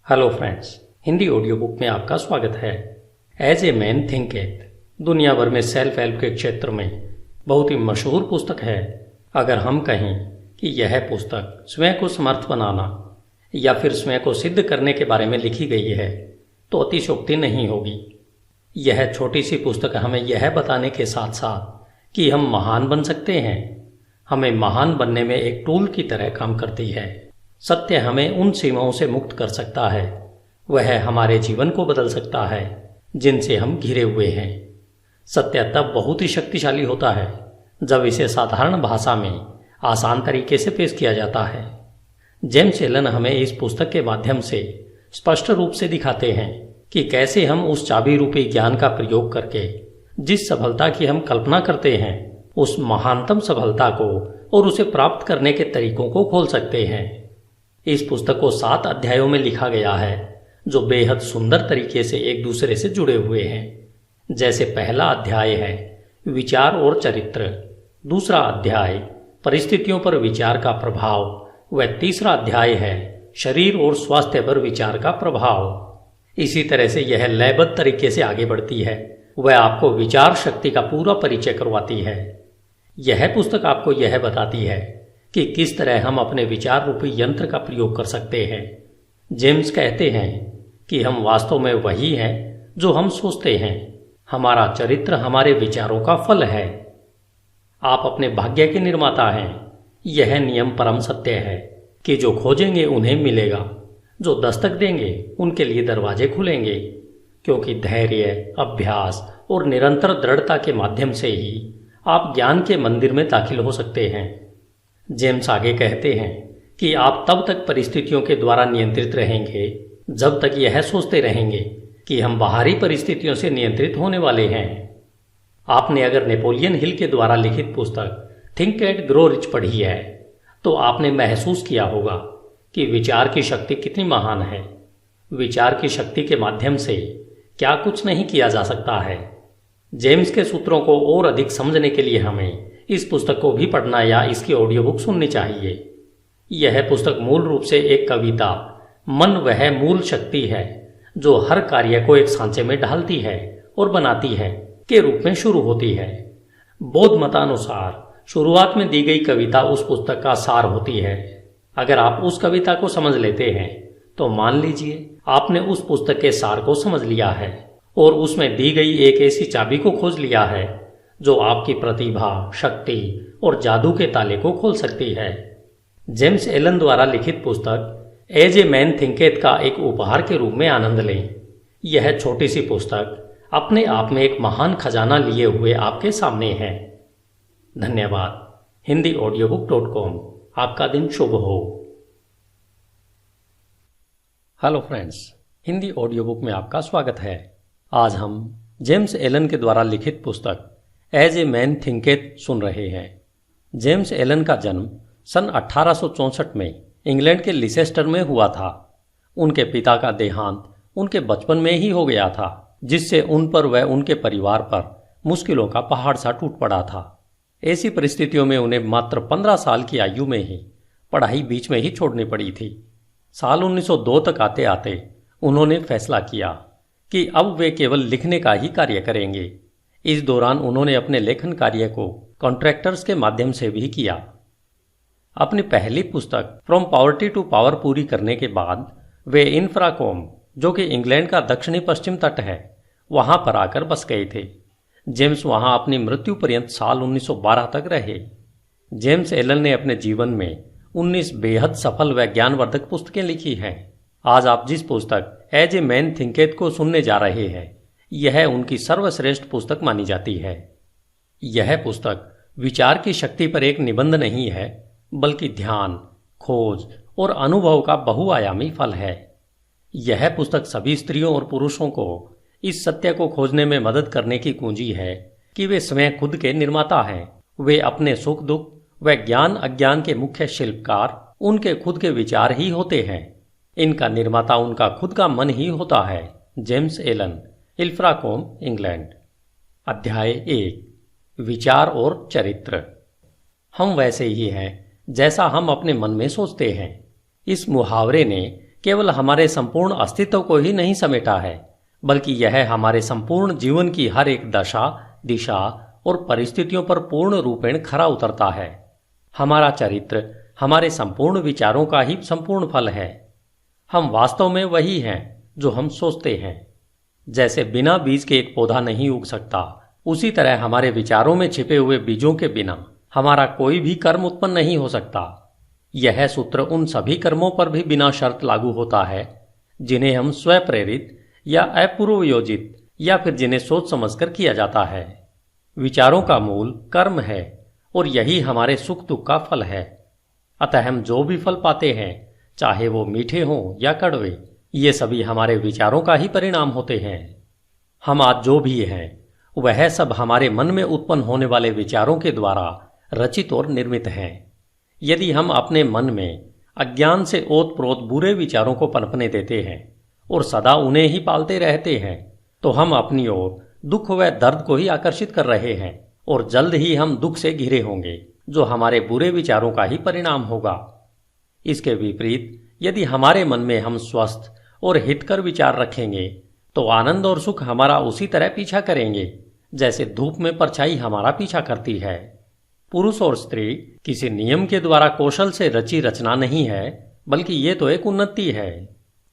Hello friends, Hindi audio book में आपका स्वागत है। एज ए मैन थिंकेथ दुनिया भर में सेल्फ हेल्प के क्षेत्र में बहुत ही मशहूर पुस्तक है। अगर हम कहें कि यह पुस्तक स्वयं को समर्थ बनाना या फिर स्वयं को सिद्ध करने के बारे में लिखी गई है तो अतिशयोक्ति नहीं होगी। यह छोटी सी पुस्तक हमें यह बताने के साथ साथ कि हम महान बन सकते हैं, हमें महान बनने में एक टूल की तरह काम करती है। सत्य हमें उन सीमाओं से मुक्त कर सकता है, वह हमारे जीवन को बदल सकता है जिनसे हम घिरे हुए हैं। सत्य तब बहुत ही शक्तिशाली होता है जब इसे साधारण भाषा में आसान तरीके से पेश किया जाता है। जेम्स एलन हमें इस पुस्तक के माध्यम से स्पष्ट रूप से दिखाते हैं कि कैसे हम उस चाबी रूपी ज्ञान का प्रयोग करके जिस सफलता की हम कल्पना करते हैं उस महानतम सफलता को और उसे प्राप्त करने के तरीकों को खोल सकते हैं। इस पुस्तक को 7 अध्यायों में लिखा गया है जो बेहद सुंदर तरीके से एक दूसरे से जुड़े हुए हैं। जैसे पहला अध्याय है विचार और चरित्र, दूसरा अध्याय परिस्थितियों पर विचार का प्रभाव व तीसरा अध्याय है शरीर और स्वास्थ्य पर विचार का प्रभाव। इसी तरह से यह लयबद्ध तरीके से आगे बढ़ती है, वह आपको विचार शक्ति का पूरा परिचय करवाती है। यह पुस्तक आपको यह बताती है कि किस तरह हम अपने विचार रूपी यंत्र का प्रयोग कर सकते हैं। जेम्स कहते हैं कि हम वास्तव में वही हैं जो हम सोचते हैं। हमारा चरित्र हमारे विचारों का फल है। आप अपने भाग्य के निर्माता हैं। यह नियम परम सत्य है कि जो खोजेंगे उन्हें मिलेगा, जो दस्तक देंगे उनके लिए दरवाजे खुलेंगे, क्योंकि धैर्य, अभ्यास और निरंतर दृढ़ता के माध्यम से ही आप ज्ञान के मंदिर में दाखिल हो सकते हैं। जेम्स आगे कहते हैं कि आप तब तक परिस्थितियों के द्वारा नियंत्रित रहेंगे जब तक यह सोचते रहेंगे कि हम बाहरी परिस्थितियों से नियंत्रित होने वाले हैं। आपने अगर नेपोलियन हिल के द्वारा लिखित पुस्तक थिंक एंड ग्रो रिच पढ़ी है तो आपने महसूस किया होगा कि विचार की शक्ति कितनी महान है। विचार की शक्ति के माध्यम से क्या कुछ नहीं किया जा सकता है। जेम्स के सूत्रों को और अधिक समझने के लिए हमें इस पुस्तक को भी पढ़ना या इसकी ऑडियो बुक सुननी चाहिए। यह पुस्तक मूल रूप से एक कविता मन वह मूल शक्ति है जो हर कार्य को एक सांचे में ढालती है और बनाती है के रूप में शुरू होती है। बौद्ध मतानुसार शुरुआत में दी गई कविता उस पुस्तक का सार होती है। अगर आप उस कविता को समझ लेते हैं तो मान लीजिए आपने उस पुस्तक के सार को समझ लिया है और उसमें दी गई एक ऐसी चाबी को खोज लिया है जो आपकी प्रतिभा, शक्ति और जादू के ताले को खोल सकती है। जेम्स एलन द्वारा लिखित पुस्तक एज ए मैन थिंकेथ का एक उपहार के रूप में आनंद लें। यह छोटी सी पुस्तक अपने आप में एक महान खजाना लिए हुए आपके सामने है। धन्यवाद। hindiaudiobook.com। आपका दिन शुभ हो। Hello friends, Hindi audio book में आपका स्वागत है। आज हम जेम्स एलन के द्वारा लिखित पुस्तक एज ए मैन थिंकेथ सुन रहे हैं। जेम्स एलन का जन्म सन 1864 में इंग्लैंड के लिसेस्टर में हुआ था। उनके पिता का देहांत उनके बचपन में ही हो गया था, जिससे उन पर व उनके परिवार पर मुश्किलों का पहाड़ सा टूट पड़ा था। ऐसी परिस्थितियों में उन्हें मात्र 15 साल की आयु में ही पढ़ाई बीच में ही छोड़नी पड़ी थी। साल 1902 तक आते आते उन्होंने फैसला किया कि अब वे केवल लिखने का ही कार्य करेंगे। इस दौरान उन्होंने अपने लेखन कार्य को कॉन्ट्रैक्टर्स के माध्यम से भी किया। अपनी पहली पुस्तक फ्रॉम पॉवर्टी टू पावर पूरी करने के बाद वे इंफ्राकॉम, जो कि इंग्लैंड का दक्षिणी पश्चिम तट है, वहां पर आकर बस गए थे। जेम्स वहां अपनी मृत्यु पर्यंत साल 1912 तक रहे। जेम्स एलन ने अपने जीवन में 19 बेहद सफल व ज्ञानवर्धक पुस्तकें लिखी हैं। आज आप जिस पुस्तक एज ए मैन थिंकेथ को सुनने जा रहे हैं यह उनकी सर्वश्रेष्ठ पुस्तक मानी जाती है। यह पुस्तक विचार की शक्ति पर एक निबंध नहीं है, बल्कि ध्यान, खोज और अनुभव का बहुआयामी फल है। यह पुस्तक सभी स्त्रियों और पुरुषों को इस सत्य को खोजने में मदद करने की कुंजी है कि वे स्वयं खुद के निर्माता हैं। वे अपने सुख दुख व ज्ञान अज्ञान के मुख्य शिल्पकार उनके खुद के विचार ही होते हैं। इनका निर्माता उनका खुद का मन ही होता है। James Allen, Ilfracombe, England. अध्याय 1 विचार और चरित्र। हम वैसे ही हैं जैसा हम अपने मन में सोचते हैं। इस मुहावरे ने केवल हमारे संपूर्ण अस्तित्व को ही नहीं समेटा है, बल्कि यह हमारे संपूर्ण जीवन की हर एक दशा, दिशा और परिस्थितियों पर पूर्ण रूपेण खरा उतरता है। हमारा चरित्र हमारे संपूर्ण विचारों का ही संपूर्ण फल है। हम वास्तव में वही हैं जो हम सोचते हैं। जैसे बिना बीज के एक पौधा नहीं उग सकता, उसी तरह हमारे विचारों में छिपे हुए बीजों के बिना हमारा कोई भी कर्म उत्पन्न नहीं हो सकता। यह सूत्र उन सभी कर्मों पर भी बिना शर्त लागू होता है जिन्हें हम स्वप्रेरित या अपूर्व योजित या फिर जिन्हें सोच समझकर किया जाता है। विचारों का मूल कर्म है और यही हमारे सुख दुख का फल है। अतः हम जो भी फल पाते हैं, चाहे वो मीठे हों या कड़वे, ये सभी हमारे विचारों का ही परिणाम होते हैं। हम आज जो भी हैं वह सब हमारे मन में उत्पन्न होने वाले विचारों के द्वारा रचित और निर्मित हैं। यदि हम अपने मन में अज्ञान से ओत प्रोत बुरे विचारों को पनपने देते हैं और सदा उन्हें ही पालते रहते हैं, तो हम अपनी ओर दुख व दर्द को ही आकर्षित कर रहे हैं और जल्द ही हम दुख से घिरे होंगे, जो हमारे बुरे विचारों का ही परिणाम होगा। इसके विपरीत यदि हमारे मन में हम स्वस्थ और हितकर विचार रखेंगे, तो आनंद और सुख हमारा उसी तरह पीछा करेंगे जैसे धूप में परछाई हमारा पीछा करती है। पुरुष और स्त्री किसी नियम के द्वारा कौशल से रची रचना नहीं है, बल्कि ये तो एक उन्नति है।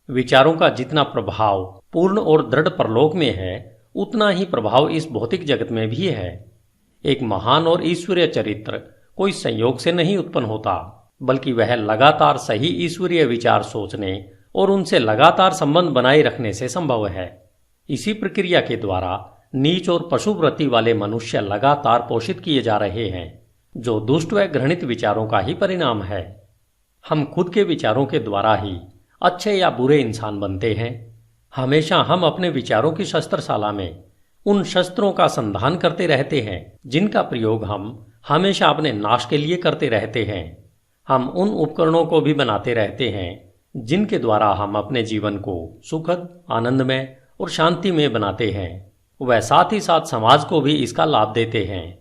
विचारों का जितना प्रभाव पूर्ण और दृढ़ परलोक में है, उतना ही प्रभाव इस भौतिक जगत में भी है। एक महान और ईश्वरीय चरित्र कोई संयोग से नहीं उत्पन्न होता, बल्कि वह लगातार सही ईश्वरीय विचार सोचने और उनसे लगातार संबंध बनाए रखने से संभव है। इसी प्रक्रिया के द्वारा नीच और पशुवृत्ति वाले मनुष्य लगातार पोषित किए जा रहे हैं, जो दुष्ट व घृणित विचारों का ही परिणाम है। हम खुद के विचारों के द्वारा ही अच्छे या बुरे इंसान बनते हैं। हमेशा हम अपने विचारों की शस्त्रशाला में उन शस्त्रों का संधान करते रहते हैं जिनका प्रयोग हम हमेशा अपने नाश के लिए करते रहते हैं। हम उन उपकरणों को भी बनाते रहते हैं जिनके द्वारा हम अपने जीवन को सुखद, आनंदमय और शांति में बनाते हैं। वह साथ ही साथ समाज को भी इसका लाभ देते हैं।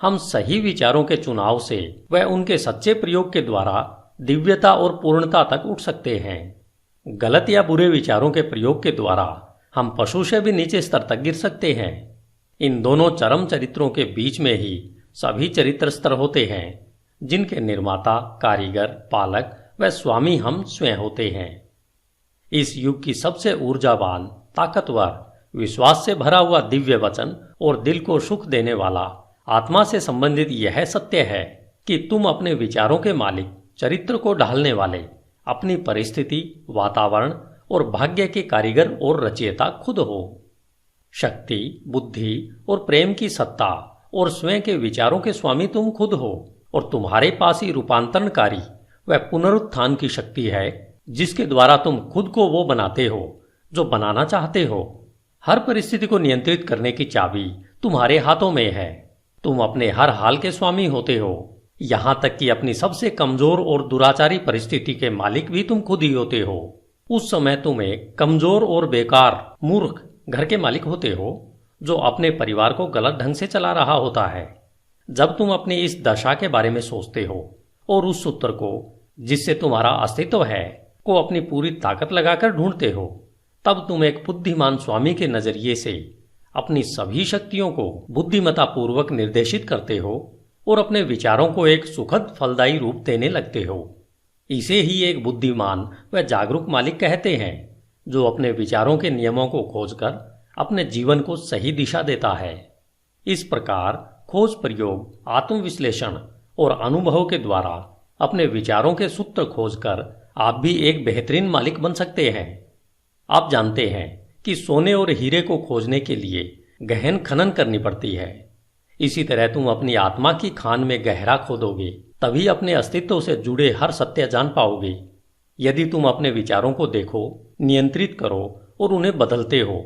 हम सही विचारों के चुनाव से व उनके सच्चे प्रयोग के द्वारा दिव्यता और पूर्णता तक उठ सकते हैं। गलत या बुरे विचारों के प्रयोग के द्वारा हम पशु से भी नीचे स्तर तक गिर सकते हैं। इन दोनों चरम चरित्रों के बीच में ही सभी चरित्र स्तर होते हैं, जिनके निर्माता, कारीगर, पालक व स्वामी हम स्वयं होते हैं। इस युग की सबसे ऊर्जावान, ताकतवर, विश्वास से भरा हुआ दिव्य वचन और दिल को सुख देने वाला आत्मा से संबंधित यह सत्य है कि तुम अपने विचारों के मालिक, चरित्र को ढालने वाले, अपनी परिस्थिति, वातावरण और भाग्य के कारीगर और रचयिता खुद हो। शक्ति, बुद्धि और प्रेम की सत्ता और स्वयं के विचारों के स्वामी तुम खुद हो, और तुम्हारे पास ही रूपांतरणकारी व पुनरुत्थान की शक्ति है, जिसके द्वारा तुम खुद को वो बनाते हो जो बनाना चाहते हो। हर परिस्थिति को नियंत्रित करने की चाबी तुम्हारे हाथों में है। तुम अपने हर हाल के स्वामी होते हो, यहां तक कि अपनी सबसे कमजोर और दुराचारी परिस्थिति के मालिक भी तुम खुद ही होते हो। उस समय तुम एक कमजोर और बेकार, मूर्ख घर के मालिक होते हो जो अपने परिवार को गलत ढंग से चला रहा होता है। जब तुम अपनी इस दशा के बारे में सोचते हो और उस सूत्र को जिससे तुम्हारा अस्तित्व है को अपनी पूरी ताकत लगाकर ढूंढते हो, तब तुम एक बुद्धिमान स्वामी के नजरिए से अपनी सभी शक्तियों को बुद्धिमत्ता पूर्वक निर्देशित करते हो और अपने विचारों को एक सुखद, फलदायी रूप देने लगते हो। इसे ही एक बुद्धिमान व जागरूक मालिक कहते हैं, जो अपने विचारों के नियमों को खोजकर अपने जीवन को सही दिशा देता है। इस प्रकार खोज, प्रयोग, आत्मविश्लेषण और अनुभव के द्वारा अपने विचारों के सूत्र खोजकर आप भी एक बेहतरीन मालिक बन सकते हैं। आप जानते हैं कि सोने और हीरे को खोजने के लिए गहन खनन करनी पड़ती है। इसी तरह तुम अपनी आत्मा की खान में गहरा खोदोगे, तभी अपने अस्तित्व से जुड़े हर सत्य जान पाओगे। यदि तुम अपने विचारों को देखो, नियंत्रित करो और उन्हें बदलते हो,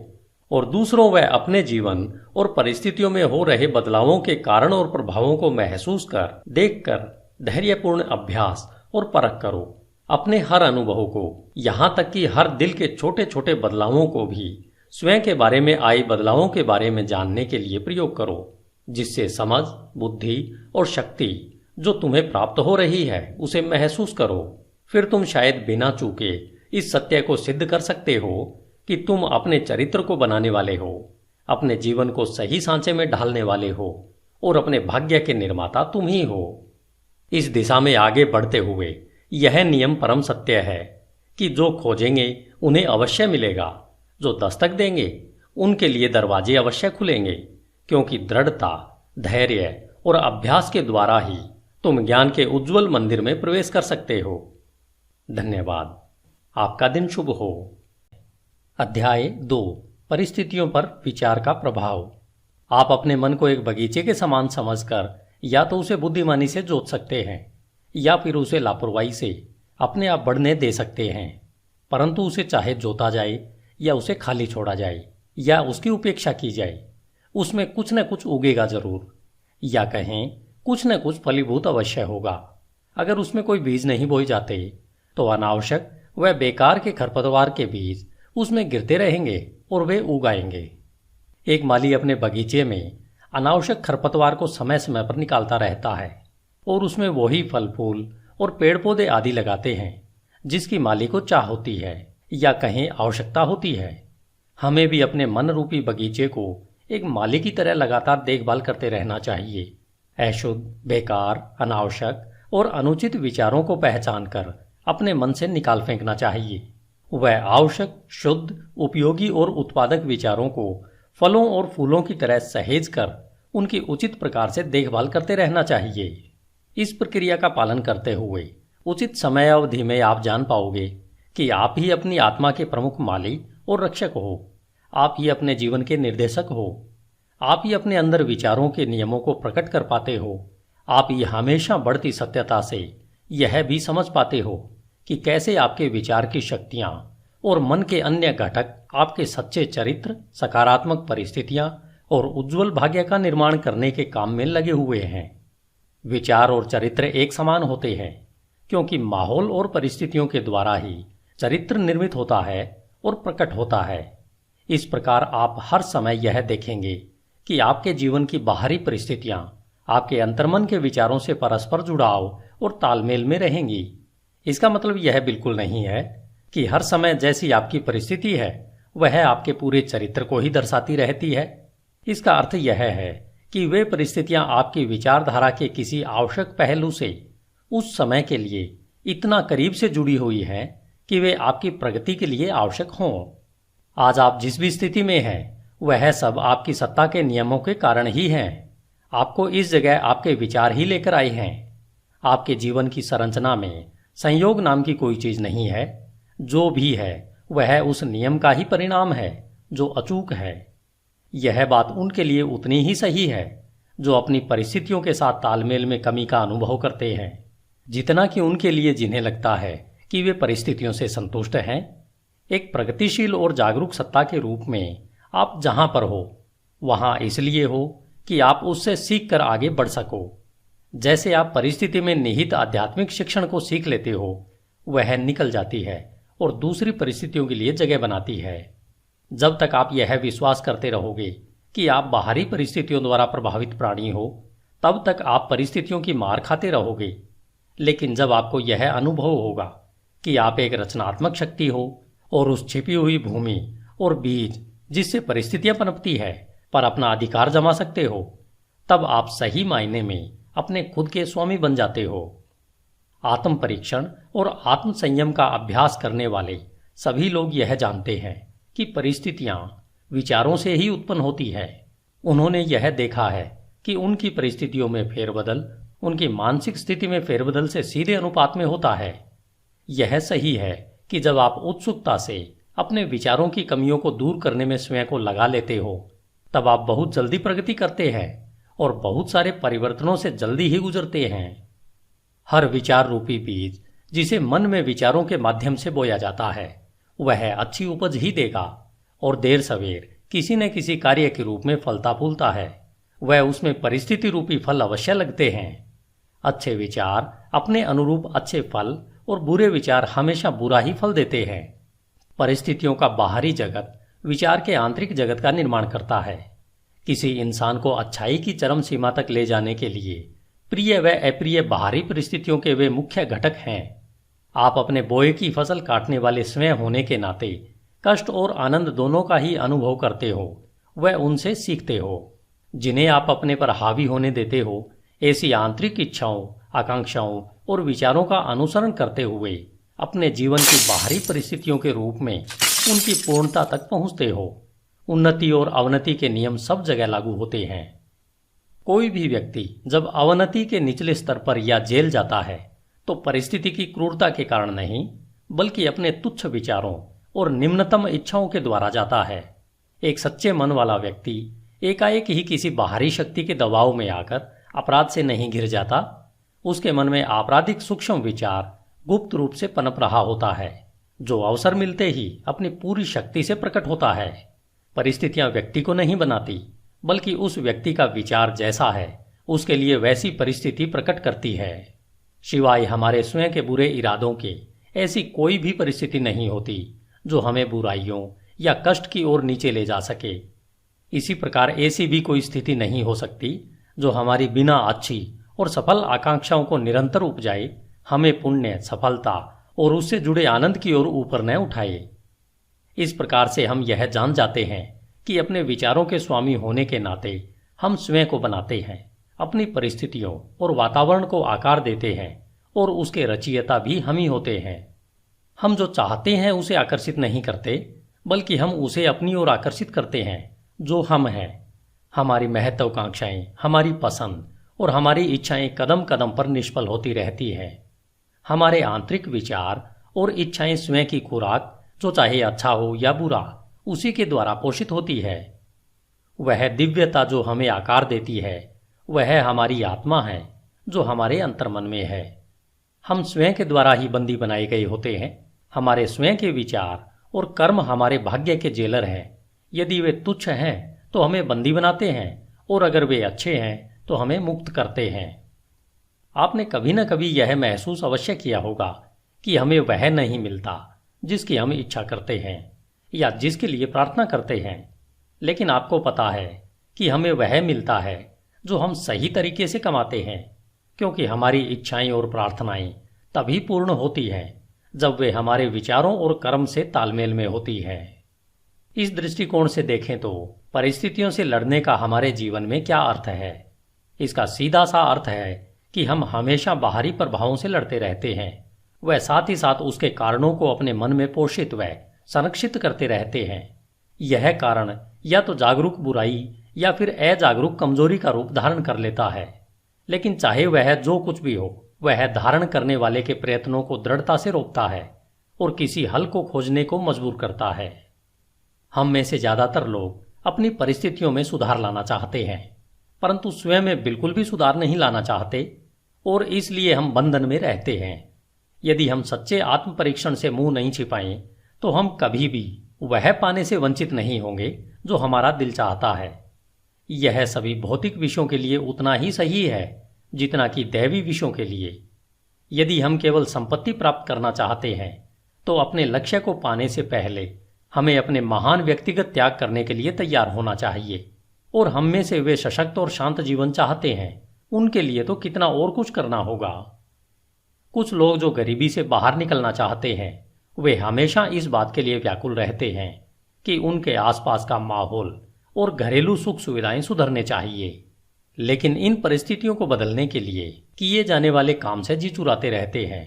और दूसरों व अपने जीवन और परिस्थितियों में हो रहे बदलावों के कारण और प्रभावों को महसूस कर, देखकर धैर्यपूर्ण अभ्यास और परख करो। अपने हर अनुभव को, यहाँ तक कि हर दिल के छोटे छोटे बदलावों को भी स्वयं के बारे में आए बदलावों के बारे में जानने के लिए प्रयोग करो, जिससे समझ, बुद्धि और शक्ति जो तुम्हें प्राप्त हो रही है उसे महसूस करो। फिर तुम शायद बिना चूके इस सत्य को सिद्ध कर सकते हो कि तुम अपने चरित्र को बनाने वाले हो, अपने जीवन को सही सांचे में ढालने वाले हो और अपने भाग्य के निर्माता तुम ही हो। इस दिशा में आगे बढ़ते हुए यह नियम परम सत्य है कि जो खोजेंगे उन्हें अवश्य मिलेगा, जो दस्तक देंगे उनके लिए दरवाजे अवश्य खुलेंगे, क्योंकि दृढ़ता, धैर्य और अभ्यास के द्वारा ही तुम ज्ञान के उज्जवल मंदिर में प्रवेश कर सकते हो। धन्यवाद। आपका दिन शुभ हो। अध्याय 2, परिस्थितियों पर विचार का प्रभाव। आप अपने मन को एक बगीचे के समान समझकर या तो उसे बुद्धिमानी से जोत सकते हैं या फिर उसे लापरवाही से अपने आप बढ़ने दे सकते हैं। परंतु उसे चाहे जोता जाए या उसे खाली छोड़ा जाए या उसकी उपेक्षा की जाए, उसमें कुछ न कुछ उगेगा जरूर, या कहें कुछ न कुछ फलीभूत अवश्य होगा। अगर उसमें कोई बीज नहीं बोए जाते तो अनावश्यक व बेकार के खरपतवार के बीज उसमें गिरते रहेंगे और वे उग आएंगे। एक माली अपने बगीचे में अनावश्यक खरपतवार को समय समय पर निकालता रहता है और उसमें वही फल फूल और पेड़ पौधे आदि लगाते हैं जिसकी माली को चाह होती है या कहें आवश्यकता होती है। हमें भी अपने मन रूपी बगीचे को एक माली की तरह लगातार देखभाल करते रहना चाहिए। अशुद्ध, बेकार, अनावश्यक और अनुचित विचारों को पहचान कर अपने मन से निकाल फेंकना चाहिए। वह आवश्यक, शुद्ध, उपयोगी और उत्पादक विचारों को फलों और फूलों की तरह सहेज कर उनकी उचित प्रकार से देखभाल करते रहना चाहिए। इस प्रक्रिया का पालन करते हुए उचित समय अवधि में आप जान पाओगे कि आप ही अपनी आत्मा के प्रमुख माली और रक्षक हो। आप ही अपने जीवन के निर्देशक हो। आप ही अपने अंदर विचारों के नियमों को प्रकट कर पाते हो। आप ही हमेशा बढ़ती सत्यता से यह भी समझ पाते हो कि कैसे आपके विचार की शक्तियां और मन के अन्य घटक आपके सच्चे चरित्र, सकारात्मक परिस्थितियां और उज्जवल भाग्य का निर्माण करने के काम में लगे हुए हैं। विचार और चरित्र एक समान होते हैं क्योंकि माहौल और परिस्थितियों के द्वारा ही चरित्र निर्मित होता है और प्रकट होता है। इस प्रकार आप हर समय यह देखेंगे कि आपके जीवन की बाहरी परिस्थितियां आपके अंतर्मन के विचारों से परस्पर जुड़ाव और तालमेल में रहेंगी। इसका मतलब यह बिल्कुल नहीं है कि हर समय जैसी आपकी परिस्थिति है वह आपके पूरे चरित्र को ही दर्शाती रहती है। इसका अर्थ यह है कि वे परिस्थितियां आपकी विचारधारा के किसी आवश्यक पहलू से उस समय के लिए इतना करीब से जुड़ी हुई हैं कि वे आपकी प्रगति के लिए आवश्यक हों। आज आप जिस भी स्थिति में हैं वह सब आपकी सत्ता के नियमों के कारण ही हैं। आपको इस जगह आपके विचार ही लेकर आए हैं। आपके जीवन की संरचना में संयोग नाम की कोई चीज नहीं है। जो भी है वह उस नियम का ही परिणाम है जो अचूक है। यह बात उनके लिए उतनी ही सही है जो अपनी परिस्थितियों के साथ तालमेल में कमी का अनुभव करते हैं, जितना कि उनके लिए जिन्हें लगता है कि वे परिस्थितियों से संतुष्ट हैं। एक प्रगतिशील और जागरूक सत्ता के रूप में आप जहां पर हो वहां इसलिए हो कि आप उससे सीख कर आगे बढ़ सको। जैसे आप परिस्थिति में निहित आध्यात्मिक शिक्षण को सीख लेते हो, वह निकल जाती है और दूसरी परिस्थितियों के लिए जगह बनाती है। जब तक आप यह विश्वास करते रहोगे कि आप बाहरी परिस्थितियों द्वारा प्रभावित प्राणी हो, तब तक आप परिस्थितियों की मार खाते रहोगे। लेकिन जब आपको यह अनुभव होगा कि आप एक रचनात्मक शक्ति हो और उस छिपी हुई भूमि और बीज जिससे परिस्थितियां पनपती है पर अपना अधिकार जमा सकते हो, तब आप सही मायने में अपने खुद के स्वामी बन जाते हो। आत्म परीक्षण और आत्म संयम का अभ्यास करने वाले सभी लोग यह जानते हैं कि परिस्थितियां विचारों से ही उत्पन्न होती है। उन्होंने यह देखा है कि उनकी परिस्थितियों में फेरबदल उनकी मानसिक स्थिति में फेरबदल से सीधे अनुपात में होता है। यह सही है कि जब आप उत्सुकता से अपने विचारों की कमियों को दूर करने में स्वयं को लगा लेते हो, तब आप बहुत जल्दी प्रगति करते हैं और बहुत सारे परिवर्तनों से जल्दी ही गुजरते हैं। हर विचार रूपी बीज जिसे मन में विचारों के माध्यम से बोया जाता है, वह अच्छी उपज ही देगा और देर सवेर किसी न किसी कार्य के रूप में फलता फूलता है। वह उसमें परिस्थिति रूपी फल अवश्य लगते हैं। अच्छे विचार अपने अनुरूप अच्छे फल और बुरे विचार हमेशा बुरा ही फल देते हैं। परिस्थितियों का बाहरी जगत विचार के आंतरिक जगत का निर्माण करता है। किसी इंसान को अच्छाई की चरम सीमा तक ले जाने के लिए प्रिय व अप्रिय बाहरी परिस्थितियों के वे मुख्य घटक हैं। आप अपने बोए की फसल काटने वाले स्वयं होने के नाते कष्ट और आनंद दोनों का ही अनुभव करते हो, वह उनसे सीखते हो। जिन्हें आप अपने पर हावी होने देते हो, ऐसी आंतरिक इच्छाओं, आकांक्षाओं और विचारों का अनुसरण करते हुए अपने जीवन की बाहरी परिस्थितियों के रूप में उनकी पूर्णता तक पहुंचते हो। उन्नति और अवनति के नियम सब जगह लागू होते हैं। कोई भी व्यक्ति जब अवनति के निचले स्तर पर या जेल जाता है तो परिस्थिति की क्रूरता के कारण नहीं, बल्कि अपने तुच्छ विचारों और निम्नतम इच्छाओं के द्वारा जाता है। एक सच्चे मन वाला व्यक्ति एकाएक ही किसी बाहरी शक्ति के दबाव में आकर अपराध से नहीं घिर जाता। उसके मन में आपराधिक सूक्ष्म विचार गुप्त रूप से पनप रहा होता है, जो अवसर मिलते ही अपनी पूरी शक्ति से प्रकट होता है। परिस्थितियां व्यक्ति को नहीं बनाती, बल्कि उस व्यक्ति का विचार जैसा है उसके लिए वैसी परिस्थिति प्रकट करती है। सिवाय हमारे स्वयं के बुरे इरादों के ऐसी कोई भी परिस्थिति नहीं होती जो हमें बुराइयों या कष्ट की ओर नीचे ले जा सके। इसी प्रकार ऐसी भी कोई स्थिति नहीं हो सकती जो हमारी बिना अच्छी और सफल आकांक्षाओं को निरंतर उपजाए हमें पुण्य, सफलता और उससे जुड़े आनंद की ओर ऊपर न उठाए। इस प्रकार से हम यह जान जाते हैं कि अपने विचारों के स्वामी होने के नाते हम स्वयं को बनाते हैं, अपनी परिस्थितियों और वातावरण को आकार देते हैं और उसके रचयिता भी हम ही होते हैं। हम जो चाहते हैं उसे आकर्षित नहीं करते, बल्कि हम उसे अपनी ओर आकर्षित करते हैं जो हम हैं। हमारी महत्वाकांक्षाएं, हमारी पसंद और हमारी इच्छाएं कदम कदम पर निष्फल होती रहती हैं। हमारे आंतरिक विचार और इच्छाएं स्वयं की खुराक, जो चाहे अच्छा हो या बुरा, उसी के द्वारा पोषित होती है। वह दिव्यता जो हमें आकार देती है, वह हमारी आत्मा है जो हमारे अंतर्मन में है। हम स्वयं के द्वारा ही बंदी बनाए गए होते हैं। हमारे स्वयं के विचार और कर्म हमारे भाग्य के जेलर हैं। यदि वे तुच्छ हैं तो हमें बंदी बनाते हैं, और अगर वे अच्छे हैं तो हमें मुक्त करते हैं। आपने कभी न कभी यह महसूस अवश्य किया होगा कि हमें वह नहीं मिलता जिसकी हम इच्छा करते हैं या जिसके लिए प्रार्थना करते हैं, लेकिन आपको पता है कि हमें वह मिलता है जो हम सही तरीके से कमाते हैं, क्योंकि हमारी इच्छाएं और प्रार्थनाएं तभी पूर्ण होती हैं जब वे हमारे विचारों और कर्म से तालमेल में होती हैं। इस दृष्टिकोण से देखें तो परिस्थितियों से लड़ने का हमारे जीवन में क्या अर्थ है? इसका सीधा सा अर्थ है कि हम हमेशा बाहरी प्रभावों से लड़ते रहते हैं, वह साथ ही साथ उसके कारणों को अपने मन में पोषित व संरक्षित करते रहते हैं। यह कारण या तो जागरूक बुराई या फिर अजागरूक कमजोरी का रूप धारण कर लेता है, लेकिन चाहे वह जो कुछ भी हो, वह धारण करने वाले के प्रयत्नों को दृढ़ता से रोकता है और किसी हल को खोजने को मजबूर करता है। हम में से ज्यादातर लोग अपनी परिस्थितियों में सुधार लाना चाहते हैं, परंतु स्वयं में बिल्कुल भी सुधार नहीं लाना चाहते, और इसलिए हम बंधन में रहते हैं। यदि हम सच्चे आत्म परीक्षण से मुंह नहीं छिपाएं तो हम कभी भी वह पाने से वंचित नहीं होंगे जो हमारा दिल चाहता है। यह सभी भौतिक विषयों के लिए उतना ही सही है जितना कि दैवी विषयों के लिए। यदि हम केवल संपत्ति प्राप्त करना चाहते हैं तो अपने लक्ष्य को पाने से पहले हमें अपने महान व्यक्तिगत त्याग करने के लिए तैयार होना चाहिए, और हम में से वे सशक्त और शांत जीवन चाहते हैं, उनके लिए तो कितना और कुछ करना होगा। कुछ लोग जो गरीबी से बाहर निकलना चाहते हैं, वे हमेशा इस बात के लिए व्याकुल रहते हैं कि उनके आसपास का माहौल और घरेलू सुख सुविधाएं सुधरने चाहिए, लेकिन इन परिस्थितियों को बदलने के लिए किए जाने वाले काम से जी चुराते रहते हैं।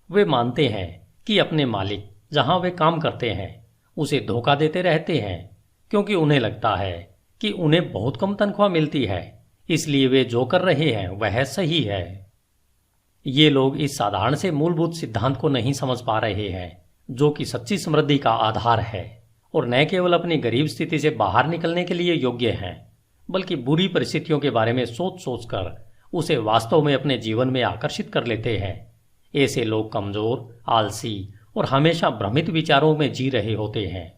वे मानते हैं कि अपने मालिक जहां वे काम करते हैं उसे धोखा देते रहते हैं, क्योंकि उन्हें लगता है कि उन्हें बहुत कम तनख्वाह मिलती है, इसलिए वे जो कर रहे हैं वह सही है। ये लोग इस साधारण से मूलभूत सिद्धांत को नहीं समझ पा रहे हैं, जो कि सच्ची समृद्धि का आधार है, और न केवल अपनी गरीब स्थिति से बाहर निकलने के लिए योग्य हैं, बल्कि बुरी परिस्थितियों के बारे में सोच सोचकर उसे वास्तव में अपने जीवन में आकर्षित कर लेते हैं। ऐसे लोग कमजोर, आलसी और हमेशा भ्रमित विचारों में जी रहे होते हैं।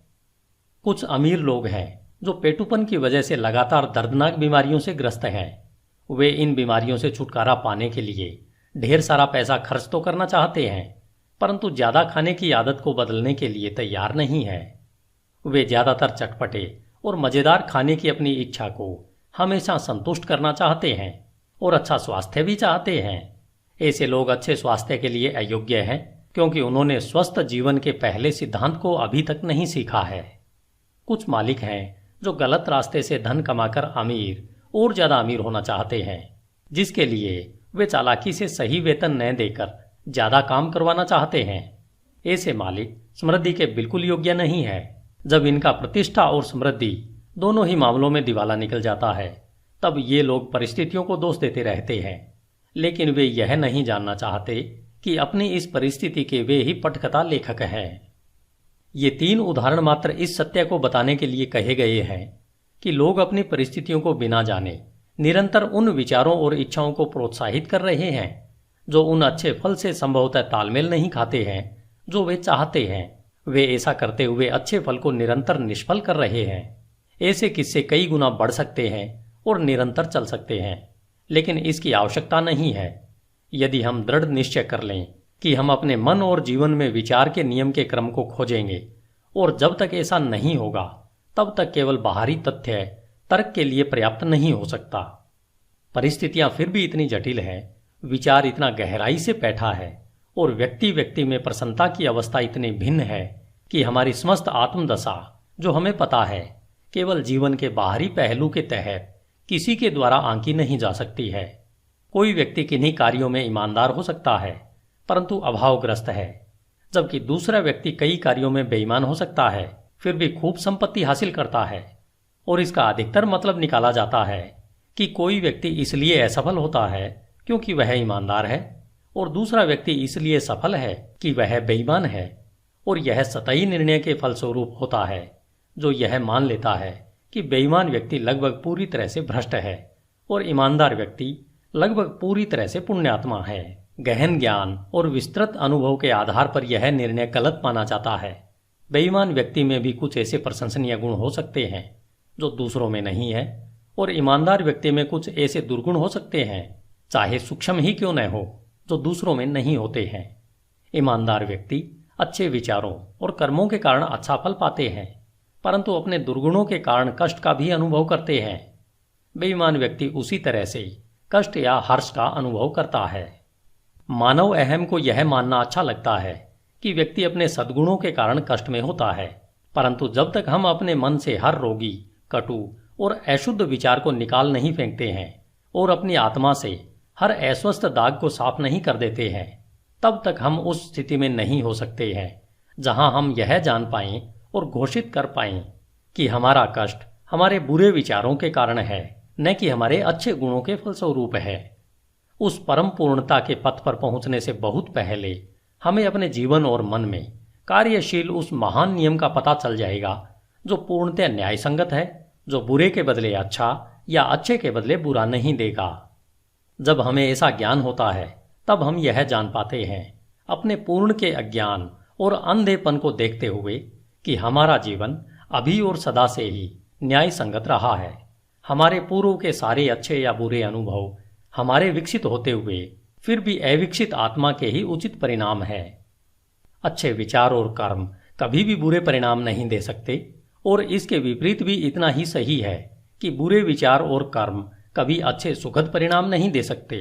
कुछ अमीर लोग हैं जो पेटुपन की वजह से लगातार दर्दनाक बीमारियों से ग्रस्त हैं। वे इन बीमारियों से छुटकारा पाने के लिए ढेर सारा पैसा खर्च तो करना चाहते हैं, परंतु ज्यादा खाने की आदत को बदलने के लिए तैयार नहीं है। वे ज्यादातर चटपटे और मजेदार खाने की अपनी इच्छा को हमेशा संतुष्ट करना चाहते हैं और अच्छा स्वास्थ्य भी चाहते हैं। ऐसे लोग अच्छे स्वास्थ्य के लिए अयोग्य हैं, क्योंकि उन्होंने स्वस्थ जीवन के पहले सिद्धांत को अभी तक नहीं सीखा है। कुछ मालिक हैं जो गलत रास्ते से धन कमाकर अमीर और ज्यादा अमीर होना चाहते हैं, जिसके लिए वे चालाकी से सही वेतन न देकर ज्यादा काम करवाना चाहते हैं। ऐसे मालिक समृद्धि के बिल्कुल योग्य नहीं है। जब इनका प्रतिष्ठा और समृद्धि दोनों ही मामलों में दिवाला निकल जाता है, तब ये लोग परिस्थितियों को दोष देते रहते हैं, लेकिन वे यह नहीं जानना चाहते कि अपनी इस परिस्थिति के वे ही पटकथा लेखक हैं। ये 3 उदाहरण मात्र इस सत्य को बताने के लिए कहे गए हैं कि लोग अपनी परिस्थितियों को बिना जाने निरंतर उन विचारों और इच्छाओं को प्रोत्साहित कर रहे हैं जो उन अच्छे फल से संभवतः तालमेल नहीं खाते हैं जो वे चाहते हैं। वे ऐसा करते हुए अच्छे फल को निरंतर निष्फल कर रहे हैं। ऐसे किस्से कई गुना बढ़ सकते हैं और निरंतर चल सकते हैं, लेकिन इसकी आवश्यकता नहीं है। यदि हम दृढ़ निश्चय कर लें कि हम अपने मन और जीवन में विचार के नियम के क्रम को खोजेंगे, और जब तक ऐसा नहीं होगा तब तक केवल बाहरी तथ्य तर्क के लिए पर्याप्त नहीं हो सकता। परिस्थितियां फिर भी इतनी जटिल हैं, विचार इतना गहराई से बैठा है और व्यक्ति व्यक्ति में प्रसन्नता की अवस्था इतनी भिन्न है कि हमारी समस्त आत्मदशा, जो हमें पता है, केवल जीवन के बाहरी पहलू के तहत किसी के द्वारा आंकी नहीं जा सकती है। कोई व्यक्ति किन्हीं कार्यों में ईमानदार हो सकता है परंतु अभावग्रस्त है, जबकि दूसरा व्यक्ति कई कार्यों में बेईमान हो सकता है फिर भी खूब संपत्ति हासिल करता है। और इसका अधिकतर मतलब निकाला जाता है कि कोई व्यक्ति इसलिए असफल होता है क्योंकि वह ईमानदार है और दूसरा व्यक्ति इसलिए सफल है कि वह बेईमान है। और यह सतही निर्णय के फलस्वरूप होता है, जो यह मान लेता है कि बेईमान व्यक्ति लगभग पूरी तरह से भ्रष्ट है और ईमानदार व्यक्ति लगभग पूरी तरह से पुण्यात्मा है। गहन ज्ञान और विस्तृत अनुभव के आधार पर यह निर्णय गलत माना जाता है। बेईमान व्यक्ति में भी कुछ ऐसे प्रशंसनीय गुण हो सकते हैं जो दूसरों में नहीं है, और ईमानदार व्यक्ति में कुछ ऐसे दुर्गुण हो सकते हैं, चाहे सूक्ष्म ही क्यों न हो, जो दूसरों में नहीं होते हैं। ईमानदार व्यक्ति अच्छे विचारों और कर्मों के कारण अच्छा फल पाते हैं, परंतु अपने दुर्गुणों के कारण कष्ट का भी अनुभव करते हैं। बेईमान व्यक्ति उसी तरह से कष्ट या हर्ष का अनुभव करता है। मानव अहम को यह मानना अच्छा लगता है कि व्यक्ति अपने सद्गुणों के कारण कष्ट में होता है, परंतु जब तक हम अपने मन से हर रोगी, कटु और अशुद्ध विचार को निकाल नहीं फेंकते हैं और अपनी आत्मा से हर अस्वस्थ दाग को साफ नहीं कर देते हैं, तब तक हम उस स्थिति में नहीं हो सकते हैं जहां हम यह जान पाएं और घोषित कर पाएं कि हमारा कष्ट हमारे बुरे विचारों के कारण है, न कि हमारे अच्छे गुणों के फलस्वरूप है। उस परम पूर्णता के पथ पर पहुंचने से बहुत पहले हमें अपने जीवन और मन में कार्यशील उस महान नियम का पता चल जाएगा जो पूर्णतः न्याय संगत है, जो बुरे के बदले अच्छा या अच्छे के बदले बुरा नहीं देगा। जब हमें ऐसा ज्ञान होता है तब हम यह जान पाते हैं अपने पूर्ण के अज्ञान और अंधेपन को देखते हुए कि हमारा जीवन अभी और सदा से ही न्याय संगत रहा है। हमारे पूर्व के सारे अच्छे या बुरे अनुभव हमारे विकसित होते हुए फिर भी अविकसित आत्मा के ही उचित परिणाम है। अच्छे विचार और कर्म कभी भी बुरे परिणाम नहीं दे सकते, और इसके विपरीत भी इतना ही सही है कि बुरे विचार और कर्म कभी अच्छे सुखद परिणाम नहीं दे सकते।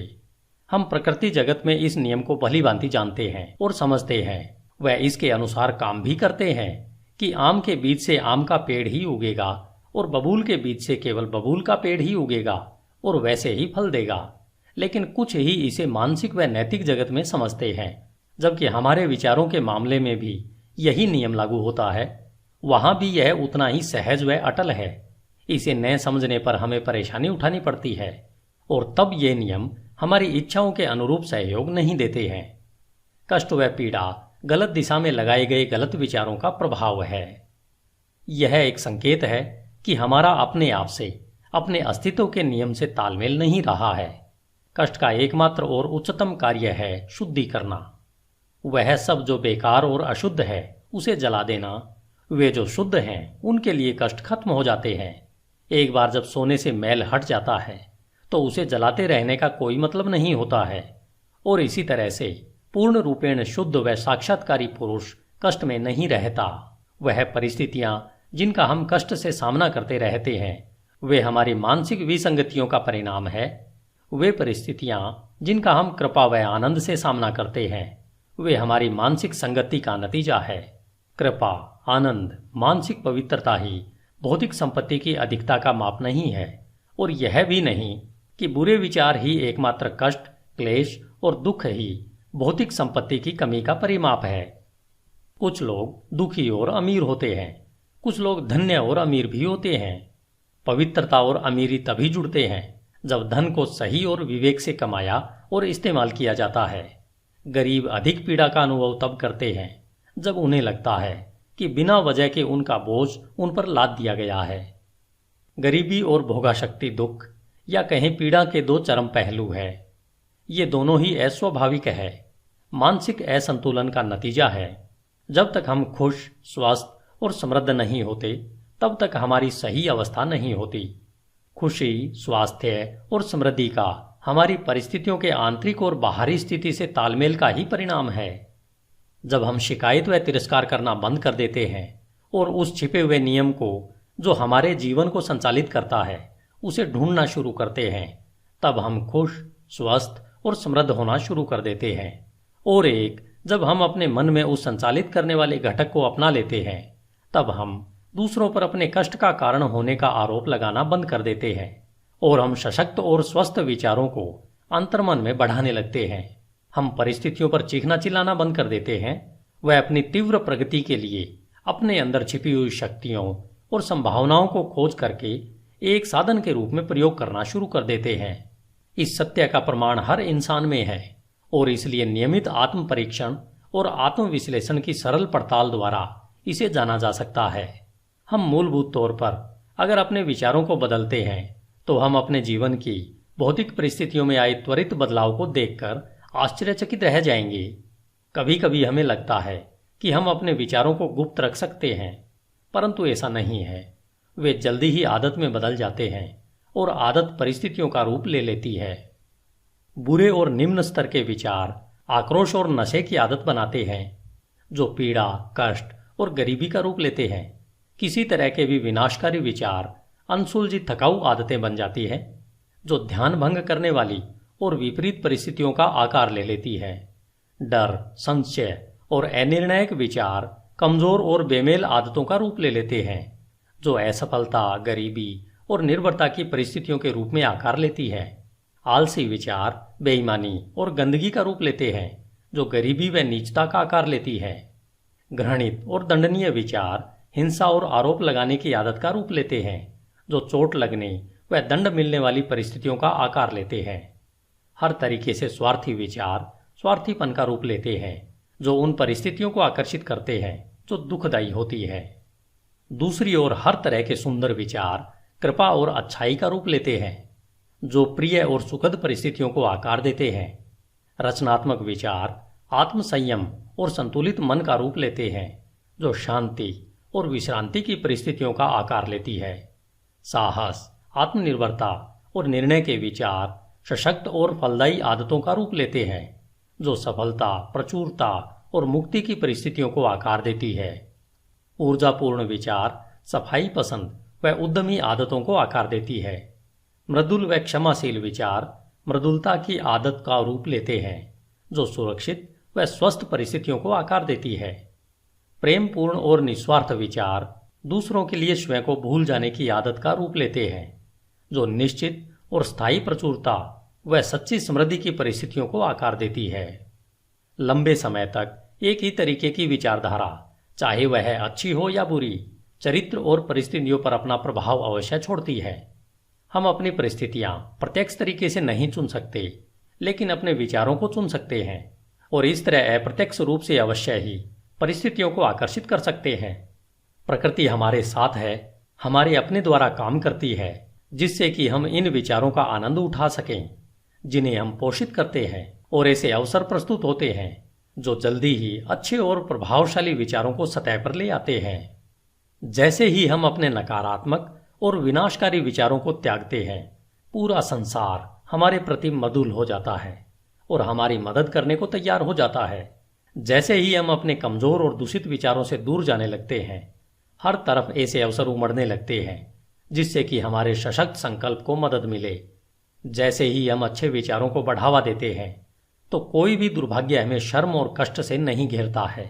हम प्रकृति जगत में इस नियम को भलीभांति जानते हैं और समझते हैं। वह इसके अनुसार काम भी करते हैं कि आम के बीज से आम का पेड़ ही उगेगा और बबूल के बीज से केवल बबूल का पेड़ ही उगेगा और वैसे ही फल देगा। लेकिन कुछ ही इसे मानसिक व नैतिक जगत में समझते हैं, जबकि हमारे विचारों के मामले में भी यही नियम लागू होता है। वहां भी यह उतना ही सहज व अटल है। इसे न समझने पर हमें परेशानी उठानी पड़ती है, और तब ये नियम हमारी इच्छाओं के अनुरूप सहयोग नहीं देते हैं। कष्ट व पीड़ा गलत दिशा में लगाए गए गलत विचारों का प्रभाव है। यह एक संकेत है कि हमारा अपने आप से, अपने अस्तित्व के नियम से तालमेल नहीं रहा है। कष्ट का एकमात्र और उच्चतम कार्य है शुद्धि करना। वह सब जो बेकार और अशुद्ध है उसे जला देना। वे जो शुद्ध हैं उनके लिए कष्ट खत्म हो जाते हैं। एक बार जब सोने से मैल हट जाता है तो उसे जलाते रहने का कोई मतलब नहीं होता है। और इसी तरह से पूर्ण रूपेण शुद्ध व साक्षात्कारी पुरुष कष्ट में नहीं रहता। वह परिस्थितियां जिनका हम कष्ट से सामना करते रहते हैं वे हमारी मानसिक विसंगतियों का परिणाम है। वे परिस्थितियां जिनका हम कृपा व आनंद से सामना करते हैं वे हमारी मानसिक संगति का नतीजा है। कृपा, आनंद, मानसिक पवित्रता ही भौतिक संपत्ति की अधिकता का माप नहीं है, और यह भी नहीं कि बुरे विचार ही एकमात्र कष्ट, क्लेश और दुख ही भौतिक संपत्ति की कमी का परिमाप है। कुछ लोग दुखी और अमीर होते हैं, कुछ लोग धन्य और अमीर भी होते हैं। पवित्रता और अमीरी तभी जुड़ते हैं जब धन को सही और विवेक से कमाया और इस्तेमाल किया जाता है। गरीब अधिक पीड़ा का अनुभव तब करते हैं जब उन्हें लगता है कि बिना वजह के उनका बोझ उन पर लाद दिया गया है। गरीबी और भोगाशक्ति दुख या कहें पीड़ा के दो चरम पहलू है। ये दोनों ही अस्वाभाविक है, मानसिक असंतुलन का नतीजा है। जब तक हम खुश, स्वस्थ और समृद्ध नहीं होते, तब तक हमारी सही अवस्था नहीं होती। खुशी, स्वास्थ्य और समृद्धि का हमारी परिस्थितियों के आंतरिक और बाहरी स्थिति से तालमेल का ही परिणाम है। जब हम शिकायत व तिरस्कार करना बंद कर देते हैं और उस छिपे हुए नियम को जो हमारे जीवन को संचालित करता है उसे ढूंढना शुरू करते हैं, तब हम खुश, स्वस्थ और समृद्ध होना शुरू कर देते हैं। और जब हम अपने मन में उस संचालित करने वाले घटक को अपना लेते हैं, तब हम दूसरों पर अपने कष्ट का कारण होने का आरोप लगाना बंद कर देते हैं और हम सशक्त और स्वस्थ विचारों को अंतर्मन में बढ़ाने लगते हैं। हम परिस्थितियों पर चीखना चिल्लाना बंद कर देते हैं। वह अपनी तीव्र प्रगति के लिए अपने अंदर छिपी हुई शक्तियों और संभावनाओं को खोज करके एक साधन के रूप में प्रयोग करना शुरू कर देते हैं। इस सत्य का प्रमाण हर इंसान में है और इसलिए नियमित आत्म परीक्षण और आत्म विश्लेषण की सरल पड़ताल द्वारा इसे जाना जा सकता है। हम मूलभूत तौर पर अगर अपने विचारों को बदलते हैं तो हम अपने जीवन की भौतिक परिस्थितियों में आए त्वरित बदलाव को देखकर आश्चर्यचकित रह जाएंगे। कभी कभी हमें लगता है कि हम अपने विचारों को गुप्त रख सकते हैं, परंतु ऐसा नहीं है। वे जल्दी ही आदत में बदल जाते हैं और आदत परिस्थितियों का रूप ले लेती है। बुरे और निम्न स्तर के विचार आक्रोश और नशे की आदत बनाते हैं, जो पीड़ा, कष्ट और गरीबी का रूप लेते हैं। किसी तरह के भी विनाशकारी विचार अनसुलझी थकाऊ आदतें बन जाती है, जो ध्यान भंग करने वाली और विपरीत परिस्थितियों का आकार ले लेती है। डर, संशय और अनिर्णायक विचार कमजोर और बेमेल आदतों का रूप ले लेते हैं, जो असफलता, गरीबी और निर्भरता की परिस्थितियों के रूप में आकार लेती है। आलसी विचार बेईमानी और गंदगी का रूप लेते हैं, जो गरीबी व नीचता का आकार लेती है। घृणित और दंडनीय विचार हिंसा और आरोप लगाने की आदत का रूप लेते हैं, जो चोट लगने व दंड मिलने वाली परिस्थितियों का आकार लेते हैं। हर तरीके से स्वार्थी विचार स्वार्थीपन का रूप लेते हैं, जो उन परिस्थितियों को आकर्षित करते हैं जो दुखदायी होती है। दूसरी ओर हर तरह के सुंदर विचार कृपा और अच्छाई का रूप लेते हैं, जो प्रिय और सुखद परिस्थितियों को आकार देते हैं। रचनात्मक विचार आत्मसंयम और संतुलित मन का रूप लेते हैं, जो शांति और विश्रांति की परिस्थितियों का आकार लेती है। साहस, आत्मनिर्भरता और निर्णय के विचार सशक्त और फलदायी आदतों का रूप लेते हैं, जो सफलता, प्रचुरता और मुक्ति की परिस्थितियों को आकार देती है। ऊर्जापूर्ण विचार सफाई पसंद व उद्यमी आदतों को आकार देती है। मृदुल व क्षमाशील विचार मृदुलता की आदत का रूप लेते हैं, जो सुरक्षित व स्वस्थ परिस्थितियों को आकार देती है। प्रेमपूर्ण और निस्वार्थ विचार दूसरों के लिए स्वयं को भूल जाने की आदत का रूप लेते हैं, जो निश्चित और स्थायी प्रचुरता व सच्ची समृद्धि की परिस्थितियों को आकार देती है। लंबे समय तक एक ही तरीके की विचारधारा, चाहे वह अच्छी हो या बुरी, चरित्र और परिस्थितियों पर अपना प्रभाव अवश्य छोड़ती है। हम अपनी परिस्थितियां प्रत्यक्ष तरीके से नहीं चुन सकते, लेकिन अपने विचारों को चुन सकते हैं और इस तरह अप्रत्यक्ष रूप से अवश्य ही परिस्थितियों को आकर्षित कर सकते हैं। प्रकृति हमारे साथ है, हमारे अपने द्वारा काम करती है, जिससे कि हम इन विचारों का आनंद उठा सकें, जिन्हें हम पोषित करते हैं, और ऐसे अवसर प्रस्तुत होते हैं जो जल्दी ही अच्छे और प्रभावशाली विचारों को सतह पर ले आते हैं। जैसे ही हम अपने नकारात्मक और विनाशकारी विचारों को त्यागते हैं, पूरा संसार हमारे प्रति मृदुल हो जाता है और हमारी मदद करने को तैयार हो जाता है। जैसे ही हम अपने कमजोर और दूषित विचारों से दूर जाने लगते हैं, हर तरफ ऐसे अवसर उमड़ने लगते हैं जिससे कि हमारे सशक्त संकल्प को मदद मिले। जैसे ही हम अच्छे विचारों को बढ़ावा देते हैं, तो कोई भी दुर्भाग्य हमें शर्म और कष्ट से नहीं घेरता है।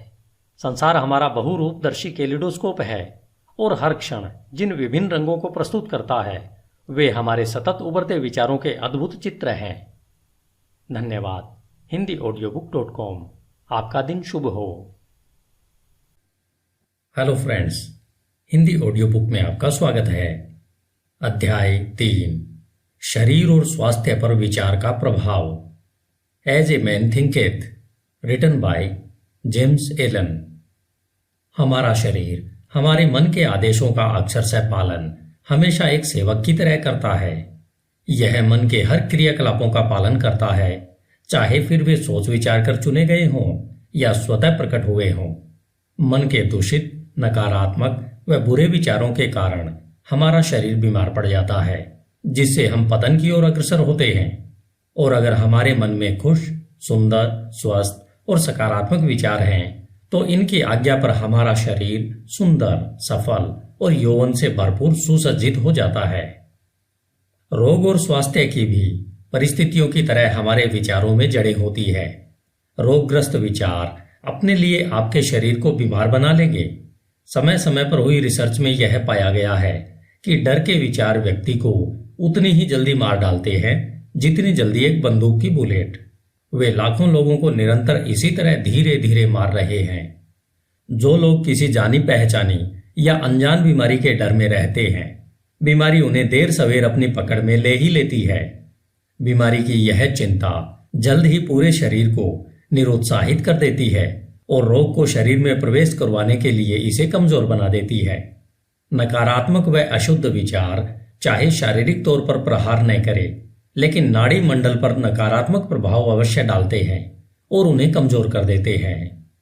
संसार हमारा बहुरूपदर्शी कैलिडोस्कोप है और हर क्षण जिन विभिन्न रंगों को प्रस्तुत करता है वे हमारे सतत उभरते विचारों के अद्भुत चित्र हैं। धन्यवाद। HindiAudiobook.com। आपका दिन शुभ हो। Hello friends, Hindi audio book में आपका स्वागत है। अध्याय 3, शरीर और स्वास्थ्य पर विचार का प्रभाव। As a man thinketh, written by James Allen. हमारा शरीर हमारे मन के आदेशों का अक्षरशः पालन हमेशा एक सेवक की तरह करता है। यह मन के हर क्रियाकलापों का पालन करता है, चाहे फिर वे सोच विचार कर चुने गए हों या स्वतः प्रकट हुए हों। मन के दूषित, नकारात्मक व बुरे विचारों के कारण हमारा शरीर बीमार पड़ जाता है, जिससे हम पतन की ओर अग्रसर होते हैं। और अगर हमारे मन में खुश, सुंदर, स्वस्थ और सकारात्मक विचार हैं, तो इनकी आज्ञा पर हमारा शरीर सुंदर, सफल और यौवन से भरपूर सुसज्जित हो जाता है। रोग और स्वास्थ्य की भी परिस्थितियों की तरह हमारे विचारों में जड़ें होती है। रोगग्रस्त विचार अपने लिए आपके शरीर को बीमार बना लेंगे। समय समय पर हुई रिसर्च में यह पाया गया है कि डर के विचार व्यक्ति को उतनी ही जल्दी मार डालते हैं जितनी जल्दी एक बंदूक की बुलेट। वे लाखों लोगों को निरंतर इसी तरह धीरे धीरे मार रहे हैं। जो लोग किसी जानी पहचानी या अनजान बीमारी के डर में रहते हैं, बीमारी उन्हें देर सवेर अपनी पकड़ में ले ही लेती है। बीमारी की यह चिंता जल्द ही पूरे शरीर को निरुत्साहित कर देती है और रोग को शरीर में प्रवेश करवाने के लिए इसे कमजोर बना देती है। नकारात्मक व अशुद्ध विचार चाहे शारीरिक तौर पर प्रहार न करे, लेकिन नाड़ी मंडल पर नकारात्मक प्रभाव अवश्य डालते हैं और उन्हें कमजोर कर देते हैं।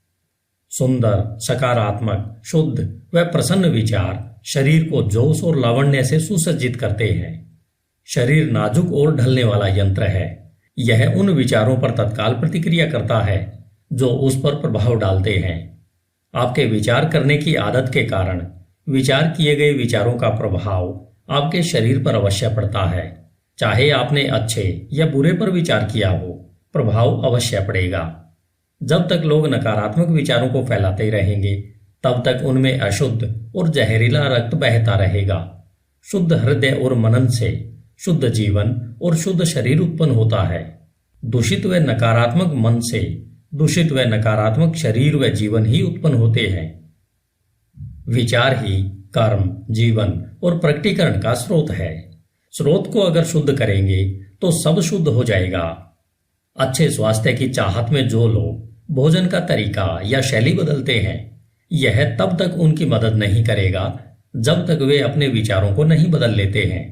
सुंदर, सकारात्मक, शुद्ध व प्रसन्न विचार शरीर को जोश और लावण्य से सुसज्जित करते हैं। शरीर नाजुक और ढलने वाला यंत्र है। यह उन विचारों पर तत्काल प्रतिक्रिया करता है जो उस पर प्रभाव डालते हैं। आपके विचार करने की आदत के कारण विचार किए गए विचारों का प्रभाव आपके शरीर पर अवश्य पड़ता है। चाहे आपने अच्छे या बुरे पर विचार किया हो, प्रभाव अवश्य पड़ेगा। जब तक लोग नकारात्मक विचारों को फैलाते रहेंगे, तब तक उनमें अशुद्ध और जहरीला रक्त बहता रहेगा। शुद्ध हृदय और मनन से शुद्ध जीवन और शुद्ध शरीर उत्पन्न होता है। दूषित व नकारात्मक मन से दूषित व नकारात्मक शरीर व जीवन ही उत्पन्न होते हैं। विचार ही कर्म, जीवन और प्रकटीकरण का स्रोत है। स्रोत को अगर शुद्ध करेंगे तो सब शुद्ध हो जाएगा। अच्छे स्वास्थ्य की चाहत में जो लोग भोजन का तरीका या शैली बदलते हैं, यह तब तक उनकी मदद नहीं करेगा जब तक वे अपने विचारों को नहीं बदल लेते हैं।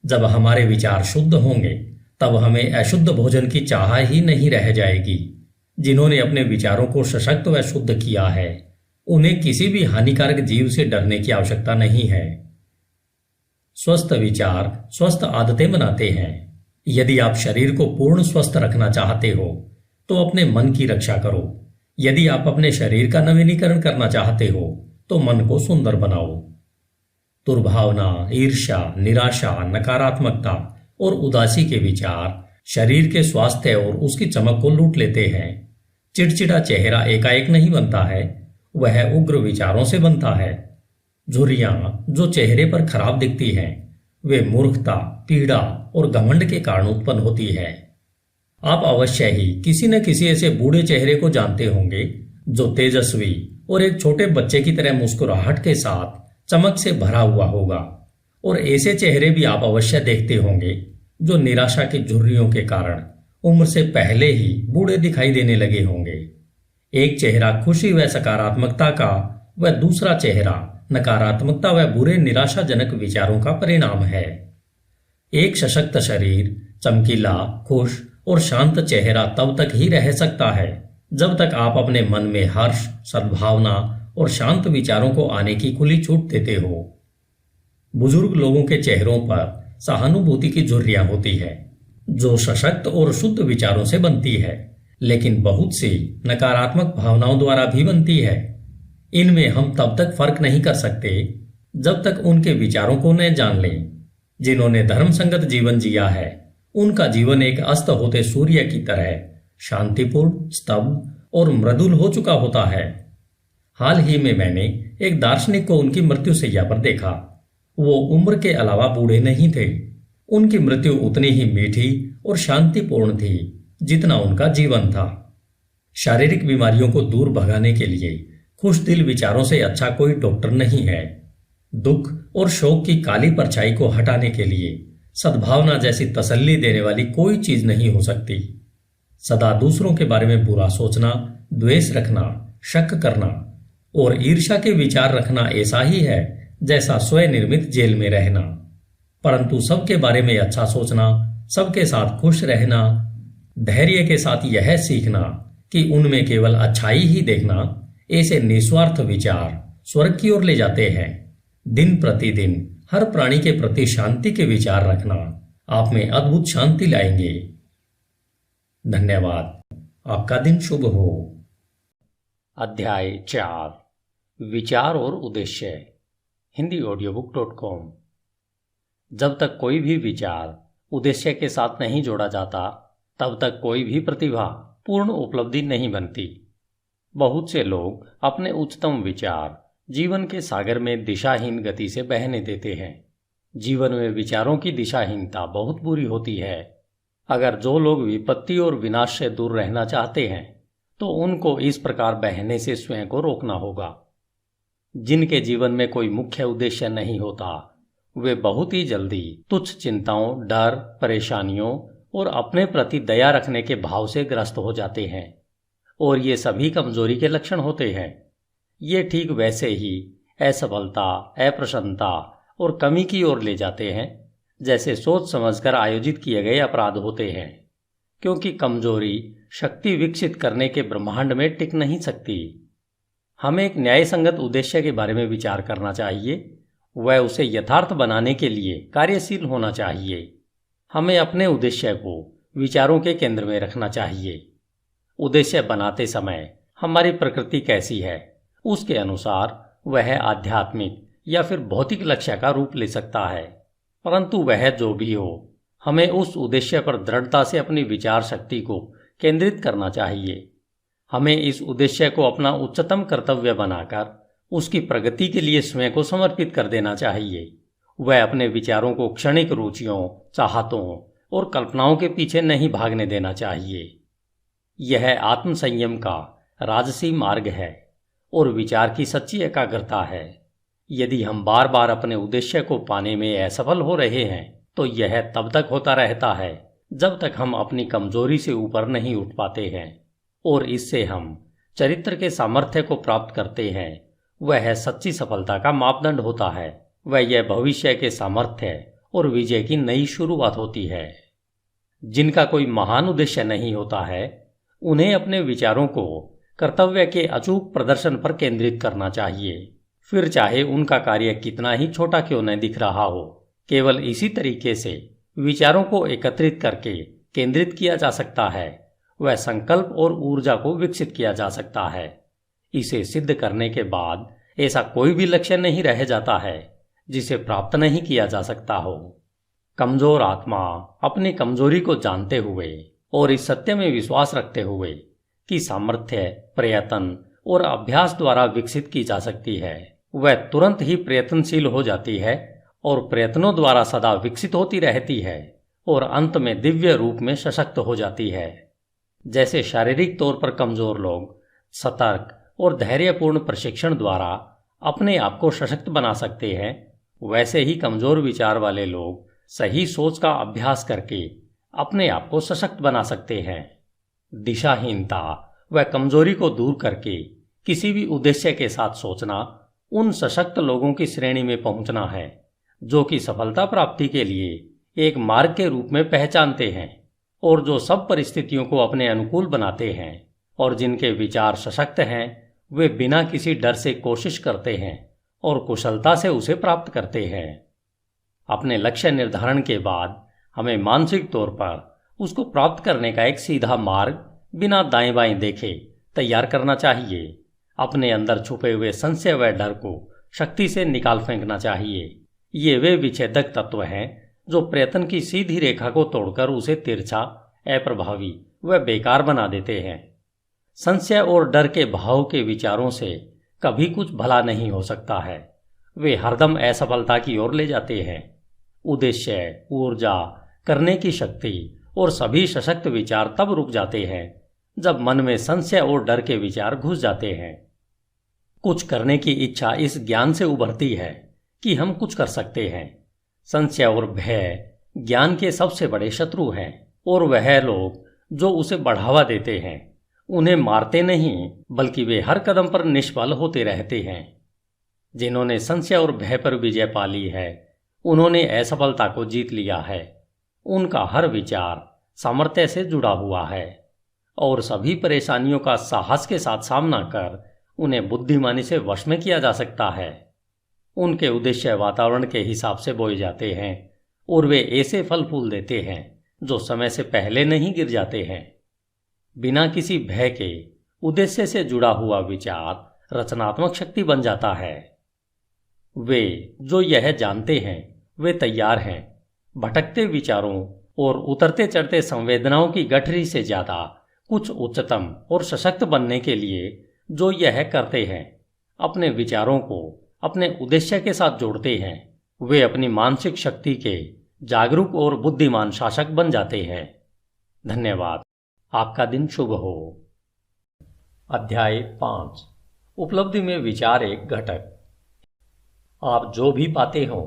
जब हमारे विचार शुद्ध होंगे, तब हमें अशुद्ध भोजन की चाह ही नहीं रह जाएगी। जिन्होंने अपने विचारों को सशक्त व शुद्ध किया है, उन्हें किसी भी हानिकारक जीव से डरने की आवश्यकता नहीं है। स्वस्थ विचार स्वस्थ आदतें बनाते हैं। यदि आप शरीर को पूर्ण स्वस्थ रखना चाहते हो, तो अपने मन की रक्षा करो। यदि आप अपने शरीर का नवीनीकरण करना चाहते हो, तो मन को सुंदर बनाओ। दुर्भावना, ईर्ष्या, निराशा, नकारात्मकता और उदासी के विचार शरीर के स्वास्थ्य और उसकी चमक को लूट लेते हैं। चिड़चिड़ा चेहरा एकाएक नहीं बनता है, वह उग्र विचारों से बनता है। झुर्रियां जो चेहरे पर खराब दिखती हैं, वे मूर्खता, पीड़ा और घमंड के कारण उत्पन्न होती है। आप अवश्य ही किसी न किसी ऐसे बूढ़े चेहरे को जानते होंगे जो तेजस्वी और एक छोटे बच्चे की तरह मुस्कुराहट के साथ चमक से भरा हुआ होगा। और ऐसे चेहरे भी आप अवश्य देखते होंगे जो निराशा की झुर्रियों के कारण उम्र से पहले ही बूढ़े दिखाई देने लगे होंगे। एक चेहरा खुशी व सकारात्मकता का व दूसरा चेहरा नकारात्मकता व बुरे निराशाजनक विचारों का परिणाम है। एक सशक्त शरीर, चमकीला, खुश और शांत चेहरा तब तक ही रह सकता है जब तक आप अपने मन में हर्ष, सद्भावना और शांत विचारों को आने की खुली छूट देते हो। बुजुर्ग लोगों के चेहरों पर सहानुभूति की झुर्रियां होती है, जो सशक्त और शुद्ध विचारों से बनती है, लेकिन बहुत सी नकारात्मक भावनाओं द्वारा भी बनती है। इनमें हम तब तक फर्क नहीं कर सकते जब तक उनके विचारों को न जान लें। जिन्होंने धर्म संगत जीवन जिया है, उनका जीवन एक अस्त होते सूर्य की तरह शांतिपूर्ण, स्तब्ध और मृदुल हो चुका होता है। हाल ही में मैंने एक दार्शनिक को उनकी मृत्युशैया पर देखा। वो उम्र के अलावा बूढ़े नहीं थे। उनकी मृत्यु उतनी ही मीठी और शांतिपूर्ण थी जितना उनका जीवन था। शारीरिक बीमारियों को दूर भगाने के लिए खुश दिल विचारों से अच्छा कोई डॉक्टर नहीं है। दुख और शोक की काली परछाई को हटाने के लिए सद्भावना जैसी तसल्ली देने वाली कोई चीज नहीं हो सकती। सदा दूसरों के बारे में बुरा सोचना, द्वेष रखना, शक करना और ईर्ष्या के विचार रखना ऐसा ही है जैसा स्वनिर्मित जेल में रहना। परंतु सबके बारे में अच्छा सोचना, सबके साथ खुश रहना, धैर्य के साथ यह सीखना कि उनमें केवल अच्छाई ही देखना, ऐसे निस्वार्थ विचार स्वर्ग की ओर ले जाते हैं। दिन प्रतिदिन हर प्राणी के प्रति शांति के विचार रखना आप में अद्भुत शांति लाएंगे। धन्यवाद। आपका दिन शुभ हो। अध्याय 4 विचार और उद्देश्य, hindiaudiobook.com। जब तक कोई भी विचार उद्देश्य के साथ नहीं जोड़ा जाता, तब तक कोई भी प्रतिभा पूर्ण उपलब्धि नहीं बनती। बहुत से लोग अपने उच्चतम विचार जीवन के सागर में दिशाहीन गति से बहने देते हैं। जीवन में विचारों की दिशाहीनता बहुत बुरी होती है। अगर जो लोग विपत्ति और विनाश से दूर रहना चाहते हैं, तो उनको इस प्रकार बहने से स्वयं को रोकना होगा। जिनके जीवन में कोई मुख्य उद्देश्य नहीं होता, वे बहुत ही जल्दी तुच्छ चिंताओं, डर, परेशानियों और अपने प्रति दया रखने के भाव से ग्रस्त हो जाते हैं, और ये सभी कमजोरी के लक्षण होते हैं। ये ठीक वैसे ही असफलता, अप्रसन्नता और कमी की ओर ले जाते हैं जैसे सोच समझकर आयोजित किए गए अपराध होते हैं, क्योंकि कमजोरी शक्ति विकसित करने के ब्रह्मांड में टिक नहीं सकती। हमें एक न्यायसंगत उद्देश्य के बारे में विचार करना चाहिए। वह उसे यथार्थ बनाने के लिए कार्यशील होना चाहिए। हमें अपने उद्देश्य को विचारों के केंद्र में रखना चाहिए। उद्देश्य बनाते समय हमारी प्रकृति कैसी है, उसके अनुसार वह आध्यात्मिक या फिर भौतिक लक्ष्य का रूप ले सकता है। परंतु वह जो भी हो, हमें उस उद्देश्य पर दृढ़ता से अपनी विचार शक्ति को केंद्रित करना चाहिए। हमें इस उद्देश्य को अपना उच्चतम कर्तव्य बनाकर उसकी प्रगति के लिए स्वयं को समर्पित कर देना चाहिए। वह अपने विचारों को क्षणिक रुचियों, चाहतों और कल्पनाओं के पीछे नहीं भागने देना चाहिए। यह आत्मसंयम का राजसी मार्ग है और विचार की सच्ची एकाग्रता है। यदि हम बार बार अपने उद्देश्य को पाने में असफल हो रहे हैं, तो यह तब तक होता रहता है जब तक हम अपनी कमजोरी से ऊपर नहीं उठ पाते हैं, और इससे हम चरित्र के सामर्थ्य को प्राप्त करते हैं। वह सच्ची सफलता का मापदंड होता है। वह यह भविष्य के सामर्थ्य और विजय की नई शुरुआत होती है। जिनका कोई महान उद्देश्य नहीं होता है, उन्हें अपने विचारों को कर्तव्य के अचूक प्रदर्शन पर केंद्रित करना चाहिए, फिर चाहे उनका कार्य कितना ही छोटा क्यों न दिख रहा हो। केवल इसी तरीके से विचारों को एकत्रित करके केंद्रित किया जा सकता है। वह संकल्प और ऊर्जा को विकसित किया जा सकता है। इसे सिद्ध करने के बाद ऐसा कोई भी लक्ष्य नहीं रह जाता है जिसे प्राप्त नहीं किया जा सकता हो। कमजोर आत्मा अपनी कमजोरी को जानते हुए और इस सत्य में विश्वास रखते हुए कि सामर्थ्य प्रयत्न और अभ्यास द्वारा विकसित की जा सकती है, वह तुरंत ही प्रयत्नशील हो जाती है और प्रयत्नों द्वारा सदा विकसित होती रहती है और अंत में दिव्य रूप में सशक्त हो जाती है। जैसे शारीरिक तौर पर कमजोर लोग सतर्क और धैर्यपूर्ण प्रशिक्षण द्वारा अपने आप को सशक्त बना सकते हैं, वैसे ही कमजोर विचार वाले लोग सही सोच का अभ्यास करके अपने आप को सशक्त बना सकते हैं। दिशाहीनता व कमजोरी को दूर करके किसी भी उद्देश्य के साथ सोचना उन सशक्त लोगों की श्रेणी में पहुंचना है जो कि सफलता प्राप्ति के लिए एक मार्ग के रूप में पहचानते हैं और जो सब परिस्थितियों को अपने अनुकूल बनाते हैं और जिनके विचार सशक्त हैं, वे बिना किसी डर से कोशिश करते हैं और कुशलता से उसे प्राप्त करते हैं। अपने लक्ष्य निर्धारण के बाद हमें मानसिक तौर पर उसको प्राप्त करने का एक सीधा मार्ग बिना दाएं बाएं देखे तैयार करना चाहिए। अपने अंदर छुपे हुए संशय व डर को शक्ति से निकाल फेंकना चाहिए। ये वे विच्छेदक तत्व हैं जो प्रयत्न की सीधी रेखा को तोड़कर उसे तिरछा, अप्रभावी वह बेकार बना देते हैं। संशय और डर के भाव के विचारों से कभी कुछ भला नहीं हो सकता है। वे हरदम असफलता की ओर ले जाते हैं। उद्देश्य, ऊर्जा, करने की शक्ति और सभी सशक्त विचार तब रुक जाते हैं जब मन में संशय और डर के विचार घुस जाते हैं। कुछ करने की इच्छा इस ज्ञान से उभरती है कि हम कुछ कर सकते हैं। संशय और भय ज्ञान के सबसे बड़े शत्रु हैं और वह लोग जो उसे बढ़ावा देते हैं उन्हें मारते नहीं बल्कि वे हर कदम पर निष्फल होते रहते हैं। जिन्होंने संशय और भय पर विजय पा ली है उन्होंने असफलता को जीत लिया है। उनका हर विचार सामर्थ्य से जुड़ा हुआ है और सभी परेशानियों का साहस के साथ सामना कर उन्हें बुद्धिमानी से वश में किया जा सकता है। उनके उद्देश्य वातावरण के हिसाब से बोए जाते हैं और वे ऐसे फल फूल देते हैं जो समय से पहले नहीं गिर जाते हैं। बिना किसी भय के उद्देश्य से जुड़ा हुआ विचार रचनात्मक शक्ति बन जाता है। वे जो यह जानते हैं वे तैयार हैं भटकते विचारों और उतरते चढ़ते संवेदनाओं की गठरी से ज्यादा कुछ उच्चतम और सशक्त बनने के लिए जो यह करते हैं। अपने विचारों को अपने उद्देश्य के साथ जोड़ते हैं। वे अपनी मानसिक शक्ति के जागरूक और बुद्धिमान शासक बन जाते हैं। धन्यवाद। आपका दिन शुभ हो। अध्याय 5 उपलब्धि में विचार एक घटक। आप जो भी पाते हो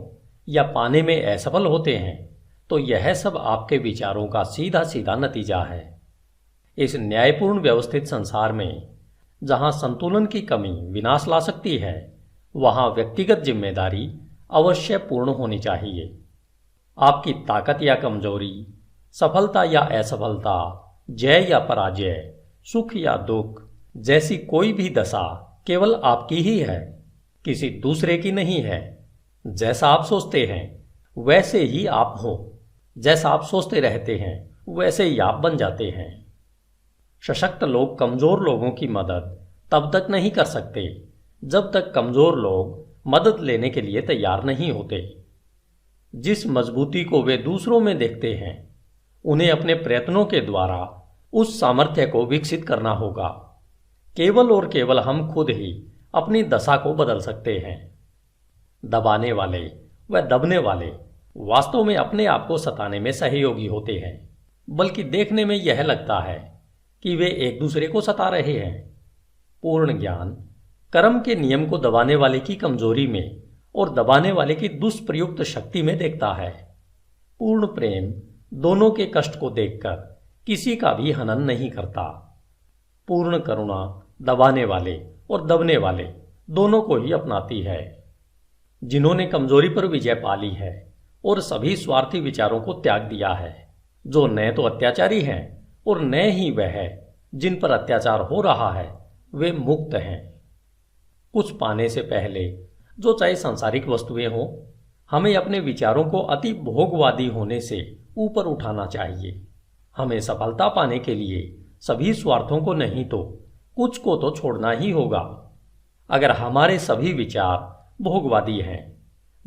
या पाने में असफल होते हैं तो यह सब आपके विचारों का सीधा सीधा नतीजा है। इस न्यायपूर्ण व्यवस्थित संसार में जहां संतुलन की कमी विनाश ला सकती है वहां व्यक्तिगत जिम्मेदारी अवश्य पूर्ण होनी चाहिए। आपकी ताकत या कमजोरी, सफलता या असफलता, जय या पराजय, सुख या दुख जैसी कोई भी दशा केवल आपकी ही है, किसी दूसरे की नहीं है। जैसा आप सोचते हैं वैसे ही आप हो। जैसा आप सोचते रहते हैं वैसे ही आप बन जाते हैं। सशक्त लोग कमजोर लोगों की मदद तब तक नहीं कर सकते जब तक कमजोर लोग मदद लेने के लिए तैयार नहीं होते। जिस मजबूती को वे दूसरों में देखते हैं उन्हें अपने प्रयत्नों के द्वारा उस सामर्थ्य को विकसित करना होगा। केवल और केवल हम खुद ही अपनी दशा को बदल सकते हैं। दबाने वाले व दबने वाले वास्तव में अपने आप को सताने में सहयोगी होते हैं, बल्कि देखने में यह लगता है कि वे एक दूसरे को सता रहे हैं। पूर्ण ज्ञान कर्म के नियम को दबाने वाले की कमजोरी में और दबाने वाले की दुष्प्रयुक्त शक्ति में देखता है। पूर्ण प्रेम दोनों के कष्ट को देखकर किसी का भी हनन नहीं करता। पूर्ण करुणा दबाने वाले और दबने वाले दोनों को ही अपनाती है। जिन्होंने कमजोरी पर विजय पा ली है और सभी स्वार्थी विचारों को त्याग दिया है, जो न तो अत्याचारी हैं और न ही वह है जिन पर अत्याचार हो रहा है, वे मुक्त हैं। कुछ पाने से पहले जो चाहे सांसारिक वस्तुएं हों, हमें अपने विचारों को अति भोगवादी होने से ऊपर उठाना चाहिए। हमें सफलता पाने के लिए सभी स्वार्थों को नहीं तो कुछ को तो छोड़ना ही होगा। अगर हमारे सभी विचार भोगवादी हैं,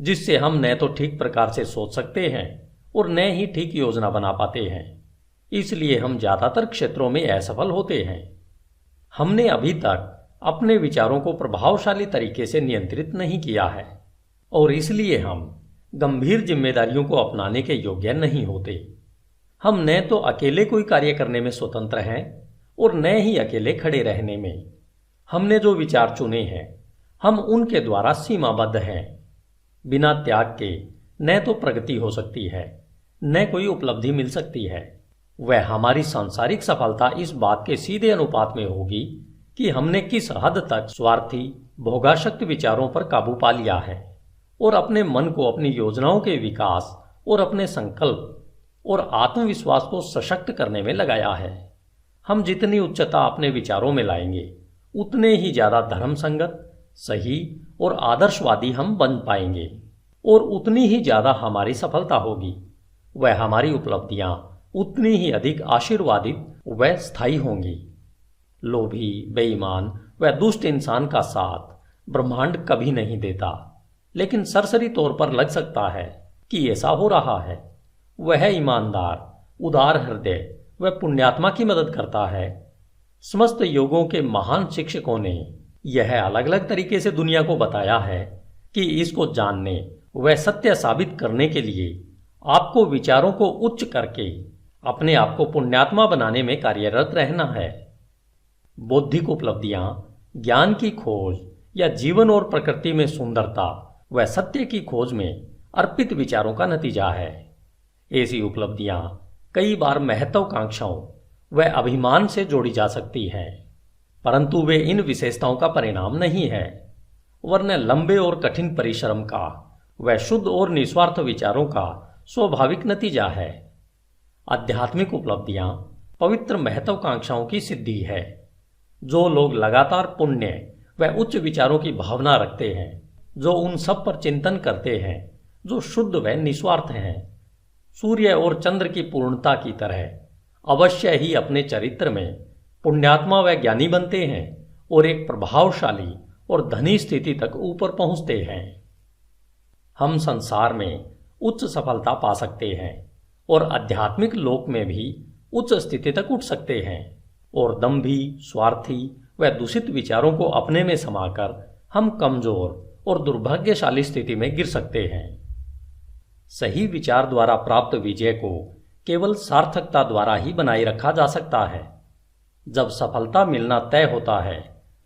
जिससे हम न तो ठीक प्रकार से सोच सकते हैं और न ही ठीक योजना बना पाते हैं, इसलिए हम ज्यादातर क्षेत्रों में असफल होते हैं। हमने अभी तक अपने विचारों को प्रभावशाली तरीके से नियंत्रित नहीं किया है और इसलिए हम गंभीर जिम्मेदारियों को अपनाने के योग्य नहीं होते। हम न तो अकेले कोई कार्य करने में स्वतंत्र हैं और न ही अकेले खड़े रहने में। हमने जो विचार चुने हैं हम उनके द्वारा सीमाबद्ध हैं। बिना त्याग के न तो प्रगति हो सकती है न कोई उपलब्धि मिल सकती है। वह हमारी सांसारिक सफलता इस बात के सीधे अनुपात में होगी कि हमने किस हद तक स्वार्थी भोगाशक्त विचारों पर काबू पा लिया है और अपने मन को अपनी योजनाओं के विकास और अपने संकल्प और आत्मविश्वास को सशक्त करने में लगाया है। हम जितनी उच्चता अपने विचारों में लाएंगे उतने ही ज्यादा धर्म संगत, सही और आदर्शवादी हम बन पाएंगे और उतनी ही ज्यादा हमारी सफलता होगी। वह हमारी उपलब्धियां उतनी ही अधिक आशीर्वादित व स्थायी होंगी। लोभी, बेईमान व दुष्ट इंसान का साथ ब्रह्मांड कभी नहीं देता, लेकिन सरसरी तौर पर लग सकता है कि ऐसा हो रहा है। वह ईमानदार, उदार हृदय वह पुण्यात्मा की मदद करता है। समस्त योगों के महान शिक्षकों ने यह अलग अलग तरीके से दुनिया को बताया है कि इसको जानने व सत्य साबित करने के लिए आपको विचारों को उच्च करके अपने आप को पुण्यात्मा बनाने में कार्यरत रहना है। बौद्धिक उपलब्धियां ज्ञान की खोज या जीवन और प्रकृति में सुंदरता व सत्य की खोज में अर्पित विचारों का नतीजा है। ऐसी उपलब्धियां कई बार महत्वाकांक्षाओं व अभिमान से जोड़ी जा सकती हैं, परंतु वे इन विशेषताओं का परिणाम नहीं है, वरन लंबे और कठिन परिश्रम का व शुद्ध और निस्वार्थ विचारों का स्वाभाविक नतीजा है। आध्यात्मिक उपलब्धियां पवित्र महत्वाकांक्षाओं की सिद्धि है। जो लोग लगातार पुण्य व उच्च विचारों की भावना रखते हैं, जो उन सब पर चिंतन करते हैं जो शुद्ध व निस्वार्थ हैं, सूर्य और चंद्र की पूर्णता की तरह अवश्य ही अपने चरित्र में पुण्यात्मा व ज्ञानी बनते हैं और एक प्रभावशाली और धनी स्थिति तक ऊपर पहुंचते हैं। हम संसार में उच्च सफलता पा सकते हैं और आध्यात्मिक लोक में भी उच्च स्थिति तक उठ सकते हैं, और दंभी, स्वार्थी व दूषित विचारों को अपने में समाकर हम कमजोर और दुर्भाग्यशाली स्थिति में गिर सकते हैं। सही विचार द्वारा प्राप्त विजय को केवल सार्थकता द्वारा ही बनाए रखा जा सकता है। जब सफलता मिलना तय होता है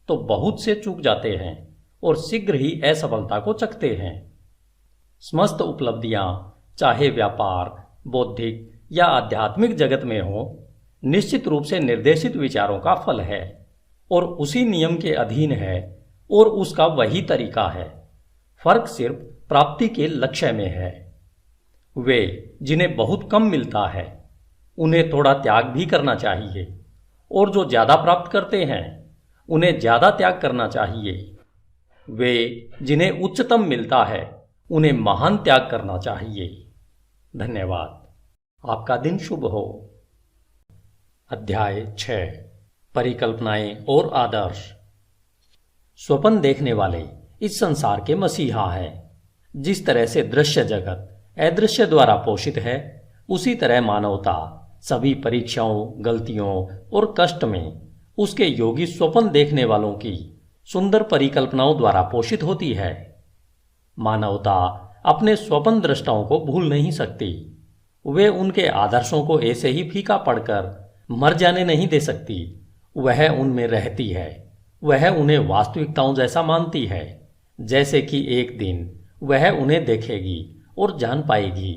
तो बहुत से चूक जाते हैं और शीघ्र ही असफलता को चखते हैं। समस्त उपलब्धियां चाहे व्यापार, बौद्धिक या आध्यात्मिक जगत में हो, निश्चित रूप से निर्देशित विचारों का फल है और उसी नियम के अधीन है और उसका वही तरीका है। फर्क सिर्फ प्राप्ति के लक्ष्य में है। वे जिन्हें बहुत कम मिलता है उन्हें थोड़ा त्याग भी करना चाहिए, और जो ज्यादा प्राप्त करते हैं उन्हें ज्यादा त्याग करना चाहिए। वे जिन्हें उच्चतम मिलता है उन्हें महान त्याग करना चाहिए। धन्यवाद। आपका दिन शुभ हो। अध्याय 6 परिकल्पनाएं और आदर्श। स्वप्न देखने वाले इस संसार के मसीहा हैं। जिस तरह से दृश्य जगत अदृश्य द्वारा पोषित है, उसी तरह मानवता सभी परीक्षाओं, गलतियों और कष्ट में उसके योगी स्वप्न देखने वालों की सुंदर परिकल्पनाओं द्वारा पोषित होती है। मानवता अपने स्वप्न दृष्टाओं को भूल नहीं सकती। वे उनके आदर्शों को ऐसे ही फीका पड़कर मर जाने नहीं दे सकती। वह उनमें रहती है। वह उन्हें वास्तविकताओं जैसा मानती है, जैसे कि एक दिन वह उन्हें देखेगी और जान पाएगी।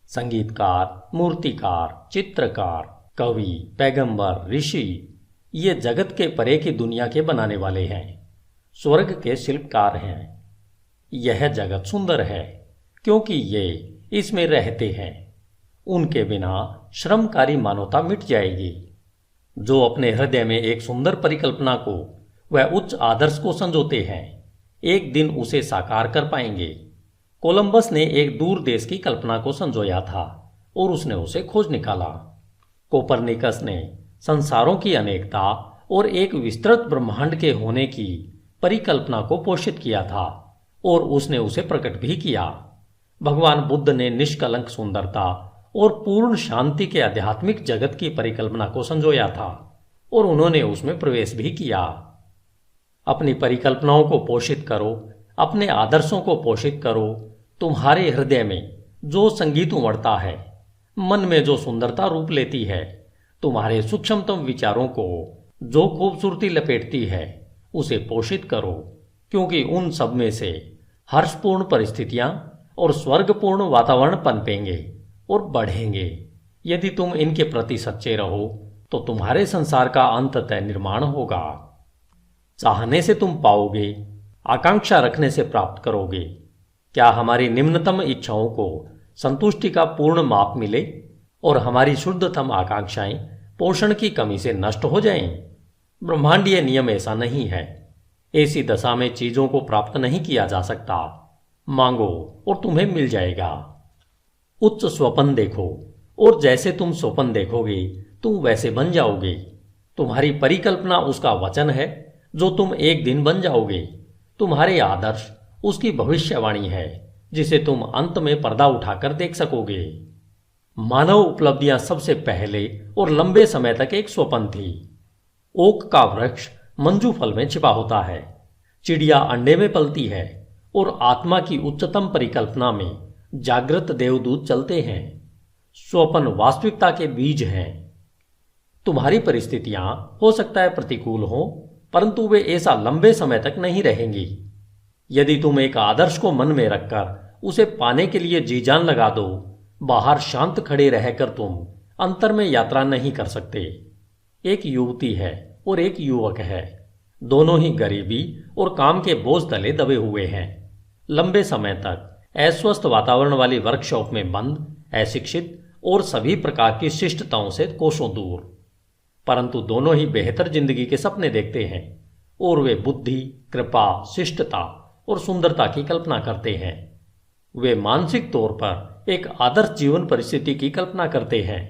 संगीतकार, मूर्तिकार, चित्रकार, कवि, पैगंबर, ऋषि ये जगत के परे की दुनिया के बनाने वाले हैं, स्वर्ग के शिल्पकार हैं। यह जगत सुंदर है क्योंकि ये इसमें रहते हैं। उनके बिना श्रमकारी मानवता मिट जाएगी। जो अपने हृदय में एक सुंदर परिकल्पना को वह उच्च आदर्श को संजोते हैं, एक दिन उसे साकार कर पाएंगे। कोलंबस ने एक दूर देश की कल्पना को संजोया था और उसने उसे खोज निकाला। कोपरनिकस ने संसारों की अनेकता और एक विस्तृत ब्रह्मांड के होने की परिकल्पना को पोषित किया था और उसने उसे प्रकट भी किया। भगवान बुद्ध ने निष्कलंक सुंदरता और पूर्ण शांति के आध्यात्मिक जगत की परिकल्पना को संजोया था और उन्होंने उसमें प्रवेश भी किया। अपनी परिकल्पनाओं को पोषित करो, अपने आदर्शों को पोषित करो। तुम्हारे हृदय में जो संगीत उमड़ता है, मन में जो सुंदरता रूप लेती है, तुम्हारे सूक्ष्मतम विचारों को जो खूबसूरती लपेटती है, उसे पोषित करो, क्योंकि उन सब में से हर्षपूर्ण परिस्थितियां और स्वर्गपूर्ण वातावरण पनपेंगे और बढ़ेंगे। यदि तुम इनके प्रति सच्चे रहो तो तुम्हारे संसार का अंततः निर्माण होगा। चाहने से तुम पाओगे, आकांक्षा रखने से प्राप्त करोगे। क्या हमारी निम्नतम इच्छाओं को संतुष्टि का पूर्ण माप मिले और हमारी शुद्धतम आकांक्षाएं पोषण की कमी से नष्ट हो जाएं? ब्रह्मांडीय नियम ऐसा नहीं है। ऐसी दशा में चीजों को प्राप्त नहीं किया जा सकता। मांगो और तुम्हें मिल जाएगा। उच्च स्वप्न देखो और जैसे तुम स्वप्न देखोगे तुम वैसे बन जाओगे। तुम्हारी परिकल्पना उसका वचन है जो तुम एक दिन बन जाओगे। तुम्हारे आदर्श उसकी भविष्यवाणी है जिसे तुम अंत में पर्दा उठाकर देख सकोगे। मानव उपलब्धियां सबसे पहले और लंबे समय तक एक स्वप्न थी। ओक का वृक्ष मंजू फल में छिपा होता है, चिड़िया अंडे में पलती है और आत्मा की उच्चतम परिकल्पना में जागृत देवदूत चलते हैं। स्वप्न वास्तविकता के बीज हैं। तुम्हारी परिस्थितियां हो सकता है प्रतिकूल हो, परंतु वे ऐसा लंबे समय तक नहीं रहेंगी। यदि तुम एक आदर्श को मन में रखकर उसे पाने के लिए जी जान लगा दो, बाहर शांत खड़े रहकर तुम अंतर में यात्रा नहीं कर सकते। एक युवती है और एक युवक है, दोनों ही गरीबी और काम के बोझ तले दबे हुए हैं। लंबे समय तक अस्वस्थ वातावरण वाली वर्कशॉप में बंद, अशिक्षित और सभी प्रकार की शिष्टताओं से कोसों दूर, परंतु दोनों ही बेहतर जिंदगी के सपने देखते हैं और वे बुद्धि, कृपा, शिष्टता और सुंदरता की कल्पना करते हैं। वे मानसिक तौर पर एक आदर्श जीवन परिस्थिति की कल्पना करते हैं,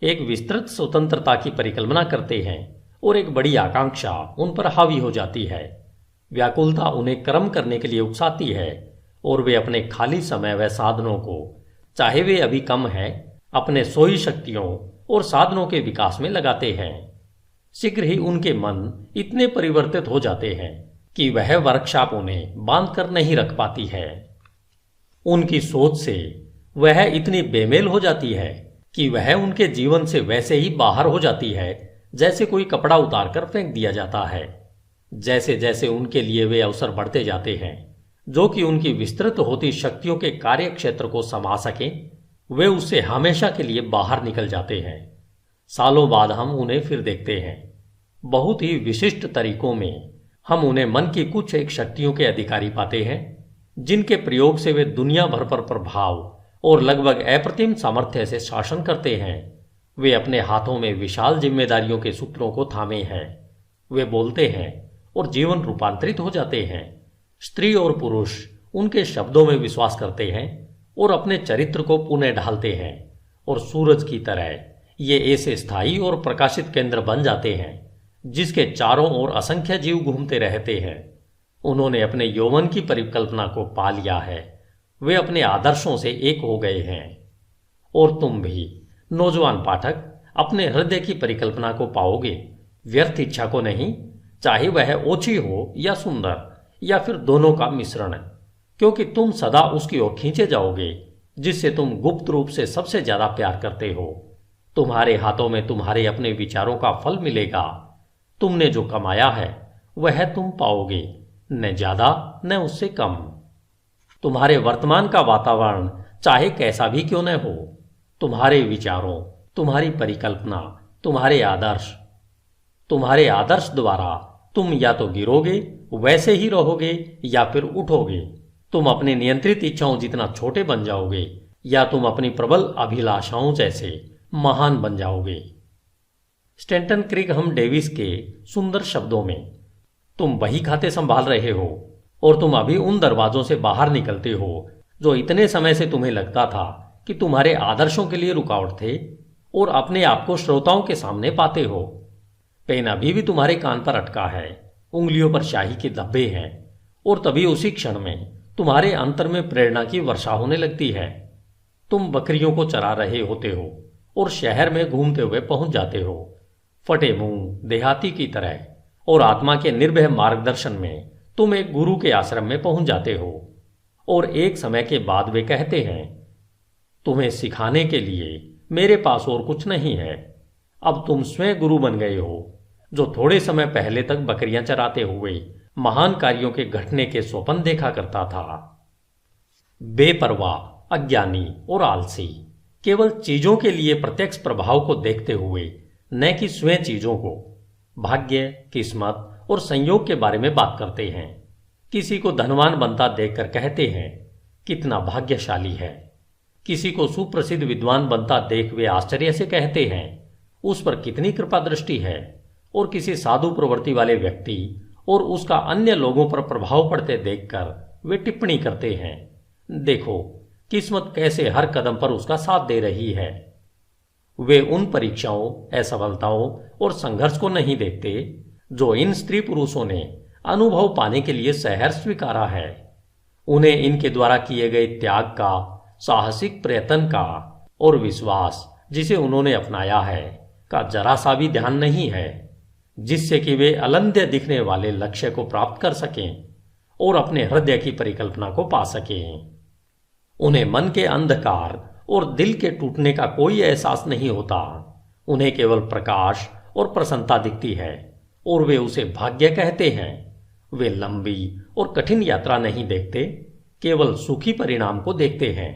एक विस्तृत स्वतंत्रता की परिकल्पना करते हैं और एक बड़ी आकांक्षा उन पर हावी हो जाती है। व्याकुलता उन्हें कर्म करने के लिए उकसाती है और वे अपने खाली समय व साधनों को, चाहे वे अभी कम है, अपने सोई शक्तियों और साधनों के विकास में लगाते हैं। शीघ्र ही उनके मन इतने परिवर्तित हो जाते हैं कि वह वर्कशॉप उन्हें बांध कर नहीं रख पाती है। उनकी सोच से वह इतनी बेमेल हो जाती है कि वह उनके जीवन से वैसे ही बाहर हो जाती है जैसे कोई कपड़ा उतारकर फेंक दिया जाता है। जैसे जैसे उनके लिए वे अवसर बढ़ते जाते हैं जो कि उनकी विस्तृत होती शक्तियों के कार्य क्षेत्र को समा सकें, वे उससे हमेशा के लिए बाहर निकल जाते हैं। सालों बाद हम उन्हें फिर देखते हैं। बहुत ही विशिष्ट तरीकों में हम उन्हें मन की कुछ एक शक्तियों के अधिकारी पाते हैं जिनके प्रयोग से वे दुनिया भर पर प्रभाव और लगभग अप्रतिम सामर्थ्य से शासन करते हैं। वे अपने हाथों में विशाल जिम्मेदारियों के सूत्रों को थामे हैं। वे बोलते हैं और जीवन रूपांतरित हो जाते हैं। स्त्री और पुरुष उनके शब्दों में विश्वास करते हैं और अपने चरित्र को पुनः ढालते हैं, और सूरज की तरह ये ऐसे स्थायी और प्रकाशित केंद्र बन जाते हैं जिसके चारों ओर असंख्य जीव घूमते रहते हैं। उन्होंने अपने यौवन की परिकल्पना को पा लिया है। वे अपने आदर्शों से एक हो गए हैं। और तुम भी, नौजवान पाठक, अपने हृदय की परिकल्पना को पाओगे, व्यर्थ इच्छा को नहीं, चाहे वह ओछी हो या सुंदर या फिर दोनों का मिश्रण, क्योंकि तुम सदा उसकी ओर खींचे जाओगे जिससे तुम गुप्त रूप से सबसे ज्यादा प्यार करते हो। तुम्हारे हाथों में तुम्हारे अपने विचारों का फल मिलेगा। तुमने जो कमाया है वह तुम पाओगे, न ज्यादा न उससे कम। तुम्हारे वर्तमान का वातावरण चाहे कैसा भी क्यों न हो, तुम्हारे विचारों, तुम्हारी परिकल्पना, तुम्हारे आदर्श द्वारा तुम या तो गिरोगे, वैसे ही रहोगे, या फिर उठोगे। तुम अपनी नियंत्रित इच्छाओं जितना छोटे बन जाओगे या तुम अपनी प्रबल अभिलाषाओं जैसे महान बन जाओगे। स्टैंटन क्रिगहम डेविस के सुंदर शब्दों में, तुम वही खाते संभाल रहे हो और तुम अभी उन दरवाजों से बाहर निकलते हो जो इतने समय से तुम्हें लगता था कि तुम्हारे आदर्शों के लिए रुकावट थे, और अपने आप को श्रोताओं के सामने पाते हो। पेन अभी भी तुम्हारे कान पर अटका है, उंगलियों पर शाही के धब्बे हैं, और तभी उसी क्षण में तुम्हारे अंतर में प्रेरणा की वर्षा होने लगती है। तुम बकरियों को चरा रहे होते हो और शहर में घूमते हुए पहुंच जाते हो, फटे मुंह देहाती की तरह, और आत्मा के निर्भय मार्गदर्शन में तुम एक गुरु के आश्रम में पहुंच जाते हो। और एक समय के बाद वे कहते हैं, तुम्हें सिखाने के लिए मेरे पास और कुछ नहीं है। अब तुम स्वयं गुरु बन गए हो, जो थोड़े समय पहले तक बकरियां चराते हुए महान कार्यों के घटने के स्वप्न देखा करता था। बेपरवाह, अज्ञानी और आलसी केवल चीजों के लिए प्रत्यक्ष प्रभाव को देखते हुए, न कि स्वयं चीजों को, भाग्य, किस्मत और संयोग के बारे में बात करते हैं। किसी को धनवान बनता देखकर कहते हैं, कितना भाग्यशाली है। किसी को सुप्रसिद्ध विद्वान बनता देख वे आश्चर्य से कहते हैं, उस पर कितनी कृपा दृष्टि है। और किसी साधु प्रवृत्ति वाले व्यक्ति और उसका अन्य लोगों पर प्रभाव पड़ते देखकर वे टिप्पणी करते हैं, देखो किस्मत कैसे हर कदम पर उसका साथ दे रही है। वे उन परीक्षाओं, असफलताओं और संघर्ष को नहीं देखते जो इन स्त्री पुरुषों ने अनुभव पाने के लिए सहर्ष स्वीकारा है। उन्हें इनके द्वारा किए गए त्याग का, साहसिक प्रयत्न का और विश्वास जिसे उन्होंने अपनाया है का जरा सा भी ध्यान नहीं है, जिससे कि वे अलंध्य दिखने वाले लक्ष्य को प्राप्त कर सकें और अपने हृदय की परिकल्पना को पा सकें। उन्हें मन के अंधकार और दिल के टूटने का कोई एहसास नहीं होता। उन्हें केवल प्रकाश और प्रसन्नता दिखती है और वे उसे भाग्य कहते हैं। वे लंबी और कठिन यात्रा नहीं देखते, केवल सुखी परिणाम को देखते हैं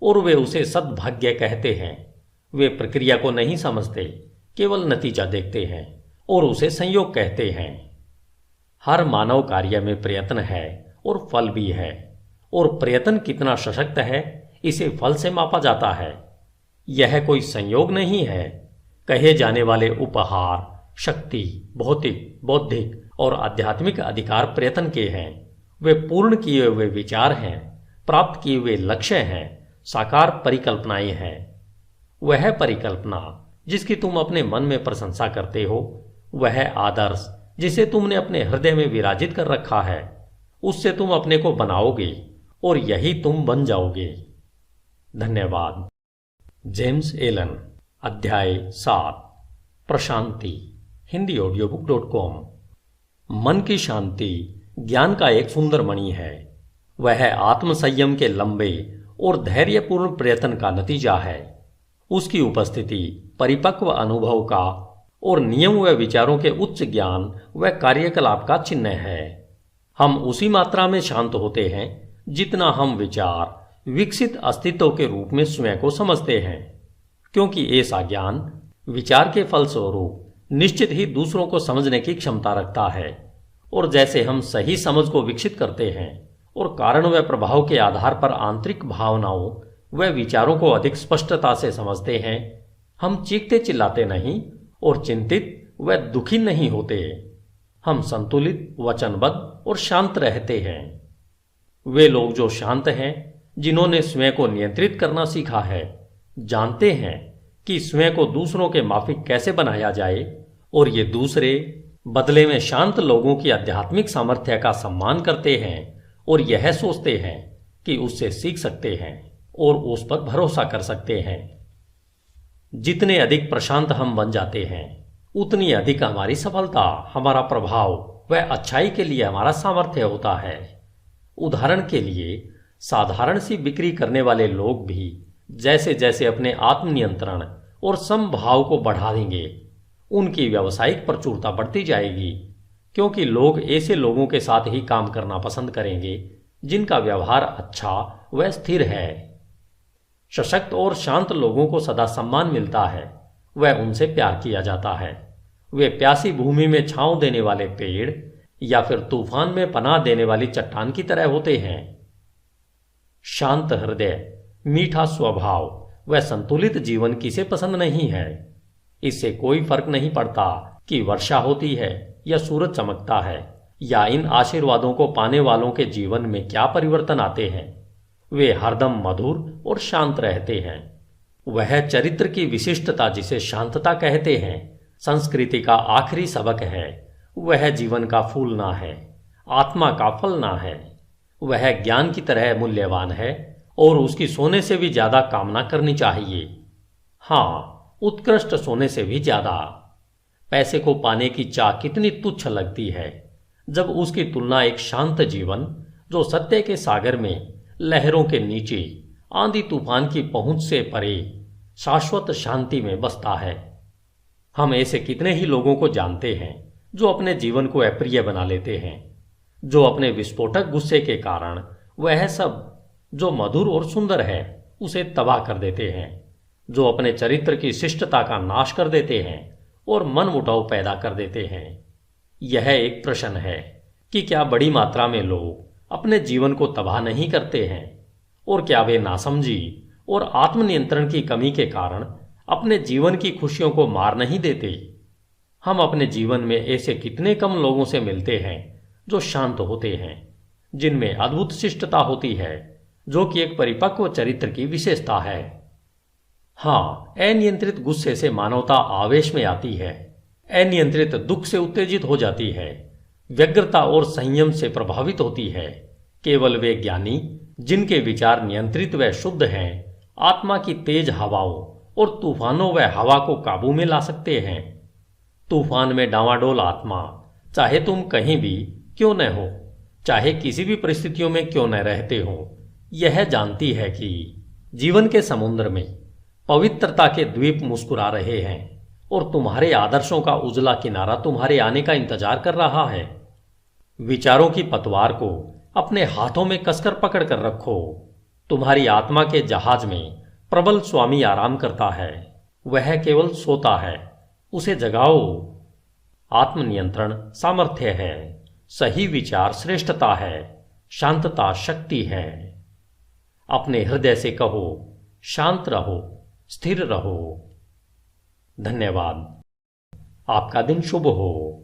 और वे उसे सद्भाग्य कहते हैं। वे प्रक्रिया को नहीं समझते, केवल नतीजा देखते हैं और उसे संयोग कहते हैं। हर मानव कार्य में प्रयत्न है और फल भी है, और प्रयत्न कितना सशक्त है इसे फल से मापा जाता है। यह कोई संयोग नहीं है। कहे जाने वाले उपहार, शक्ति, भौतिक, बौद्धिक और आध्यात्मिक अधिकार प्रयत्न के हैं। वे पूर्ण किए हुए विचार हैं, प्राप्त किए हुए लक्ष्य हैं, साकार परिकल्पनाएं हैं। वह परिकल्पना जिसकी तुम अपने मन में प्रशंसा करते हो, वह आदर्श जिसे तुमने अपने हृदय में विराजित कर रखा है, उससे तुम अपने को बनाओगे और यही तुम बन जाओगे। धन्यवाद। James Allen. अध्याय 7। प्रशांति। hindiaudiobook.com। मन की शांति ज्ञान का एक सुंदर मणि है। वह आत्मसंयम के लंबे और धैर्यपूर्ण प्रयत्न का नतीजा है। उसकी उपस्थिति परिपक्व अनुभव का और नियम व विचारों के उच्च ज्ञान व कार्यकलाप का चिन्ह है। हम उसी मात्रा में शांत होते हैं जितना हम विचार विकसित अस्तित्व के रूप में स्वयं को समझते हैं, क्योंकि ऐसा ज्ञान विचार के फलस्वरूप निश्चित ही दूसरों को समझने की क्षमता रखता है। और जैसे हम सही समझ को विकसित करते हैं और कारण व प्रभाव के आधार पर आंतरिक भावनाओं व विचारों को अधिक स्पष्टता से समझते हैं, हम चीखते चिल्लाते नहीं और चिंतित व दुखी नहीं होते। हम संतुलित, वचनबद्ध और शांत रहते हैं। वे लोग जो शांत हैं, जिन्होंने स्वयं को नियंत्रित करना सीखा है, जानते हैं कि स्वयं को दूसरों के माफिक कैसे बनाया जाए, और ये दूसरे बदले में शांत लोगों की आध्यात्मिक सामर्थ्य का सम्मान करते हैं और यह सोचते हैं कि उससे सीख सकते हैं और उस पर भरोसा कर सकते हैं। जितने अधिक प्रशांत हम बन जाते हैं, उतनी अधिक हमारी सफलता, हमारा प्रभाव व अच्छाई के लिए हमारा सामर्थ्य होता है। उदाहरण के लिए, साधारण सी बिक्री करने वाले लोग भी जैसे जैसे अपने आत्मनियंत्रण और समभाव को बढ़ा देंगे, उनकी व्यावसायिक प्रचुरता बढ़ती जाएगी, क्योंकि लोग ऐसे लोगों के साथ ही काम करना पसंद करेंगे जिनका व्यवहार अच्छा व स्थिर है। सशक्त और शांत लोगों को सदा सम्मान मिलता है, वह उनसे प्यार किया जाता है। वे प्यासी भूमि में छांव देने वाले पेड़ या फिर तूफान में पनाह देने वाली चट्टान की तरह होते हैं। शांत हृदय, मीठा स्वभाव व संतुलित जीवन किसे पसंद नहीं है। इससे कोई फर्क नहीं पड़ता कि वर्षा होती है या सूरज चमकता है, या इन आशीर्वादों को पाने वालों के जीवन में क्या परिवर्तन आते हैं। वे हरदम मधुर और शांत रहते हैं। वह चरित्र की विशिष्टता जिसे शांतता कहते हैं, संस्कृति का आखिरी सबक है। वह जीवन का फूल ना है, आत्मा का फल ना है। वह ज्ञान की तरह मूल्यवान है और उसकी सोने से भी ज्यादा कामना करनी चाहिए। हाँ, उत्कृष्ट सोने से भी ज्यादा। पैसे को पाने की चाह कितनी तुच्छ लगती है जब उसकी तुलना एक शांत जीवन, जो सत्य के सागर में लहरों के नीचे आंधी तूफान की पहुंच से परे शाश्वत शांति में बसता है। हम ऐसे कितने ही लोगों को जानते हैं जो अपने जीवन को अप्रिय बना लेते हैं, जो अपने विस्फोटक गुस्से के कारण वह सब जो मधुर और सुंदर है उसे तबाह कर देते हैं, जो अपने चरित्र की शिष्टता का नाश कर देते हैं और मनमुटाव पैदा कर देते हैं। यह एक प्रश्न है कि क्या बड़ी मात्रा में लोग अपने जीवन को तबाह नहीं करते हैं, और क्या वे नासमझी और आत्मनियंत्रण की कमी के कारण अपने जीवन की खुशियों को मार नहीं देते। हम अपने जीवन में ऐसे कितने कम लोगों से मिलते हैं जो शांत होते हैं, जिनमें अद्भुत शिष्टता होती है, जो कि एक परिपक्व चरित्र की विशेषता है। हाँ, अनियंत्रित गुस्से से मानवता आवेश में आती है, अनियंत्रित दुख से उत्तेजित हो जाती है, व्यग्रता और संयम से प्रभावित होती है। केवल वे ज्ञानी जिनके विचार नियंत्रित व शुद्ध हैं, आत्मा की तेज हवाओं और तूफानों व हवा को काबू में ला सकते हैं। तूफान में डांवाडोल आत्मा, चाहे तुम कहीं भी क्यों न हो, चाहे किसी भी परिस्थितियों में क्यों न रहते हो, यह जानती है कि जीवन के समुद्र में पवित्रता के द्वीप मुस्कुरा रहे हैं और तुम्हारे आदर्शों का उजला किनारा तुम्हारे आने का इंतजार कर रहा है। विचारों की पतवार को अपने हाथों में कसकर पकड़ कर रखो। तुम्हारी आत्मा के जहाज में प्रबल स्वामी आराम करता है, वह केवल सोता है, उसे जगाओ। आत्मनियंत्रण सामर्थ्य है, सही विचार श्रेष्ठता है, शांतता शक्ति है। अपने हृदय से कहो, शांत रहो, स्थिर रहो। धन्यवाद। आपका दिन शुभ हो।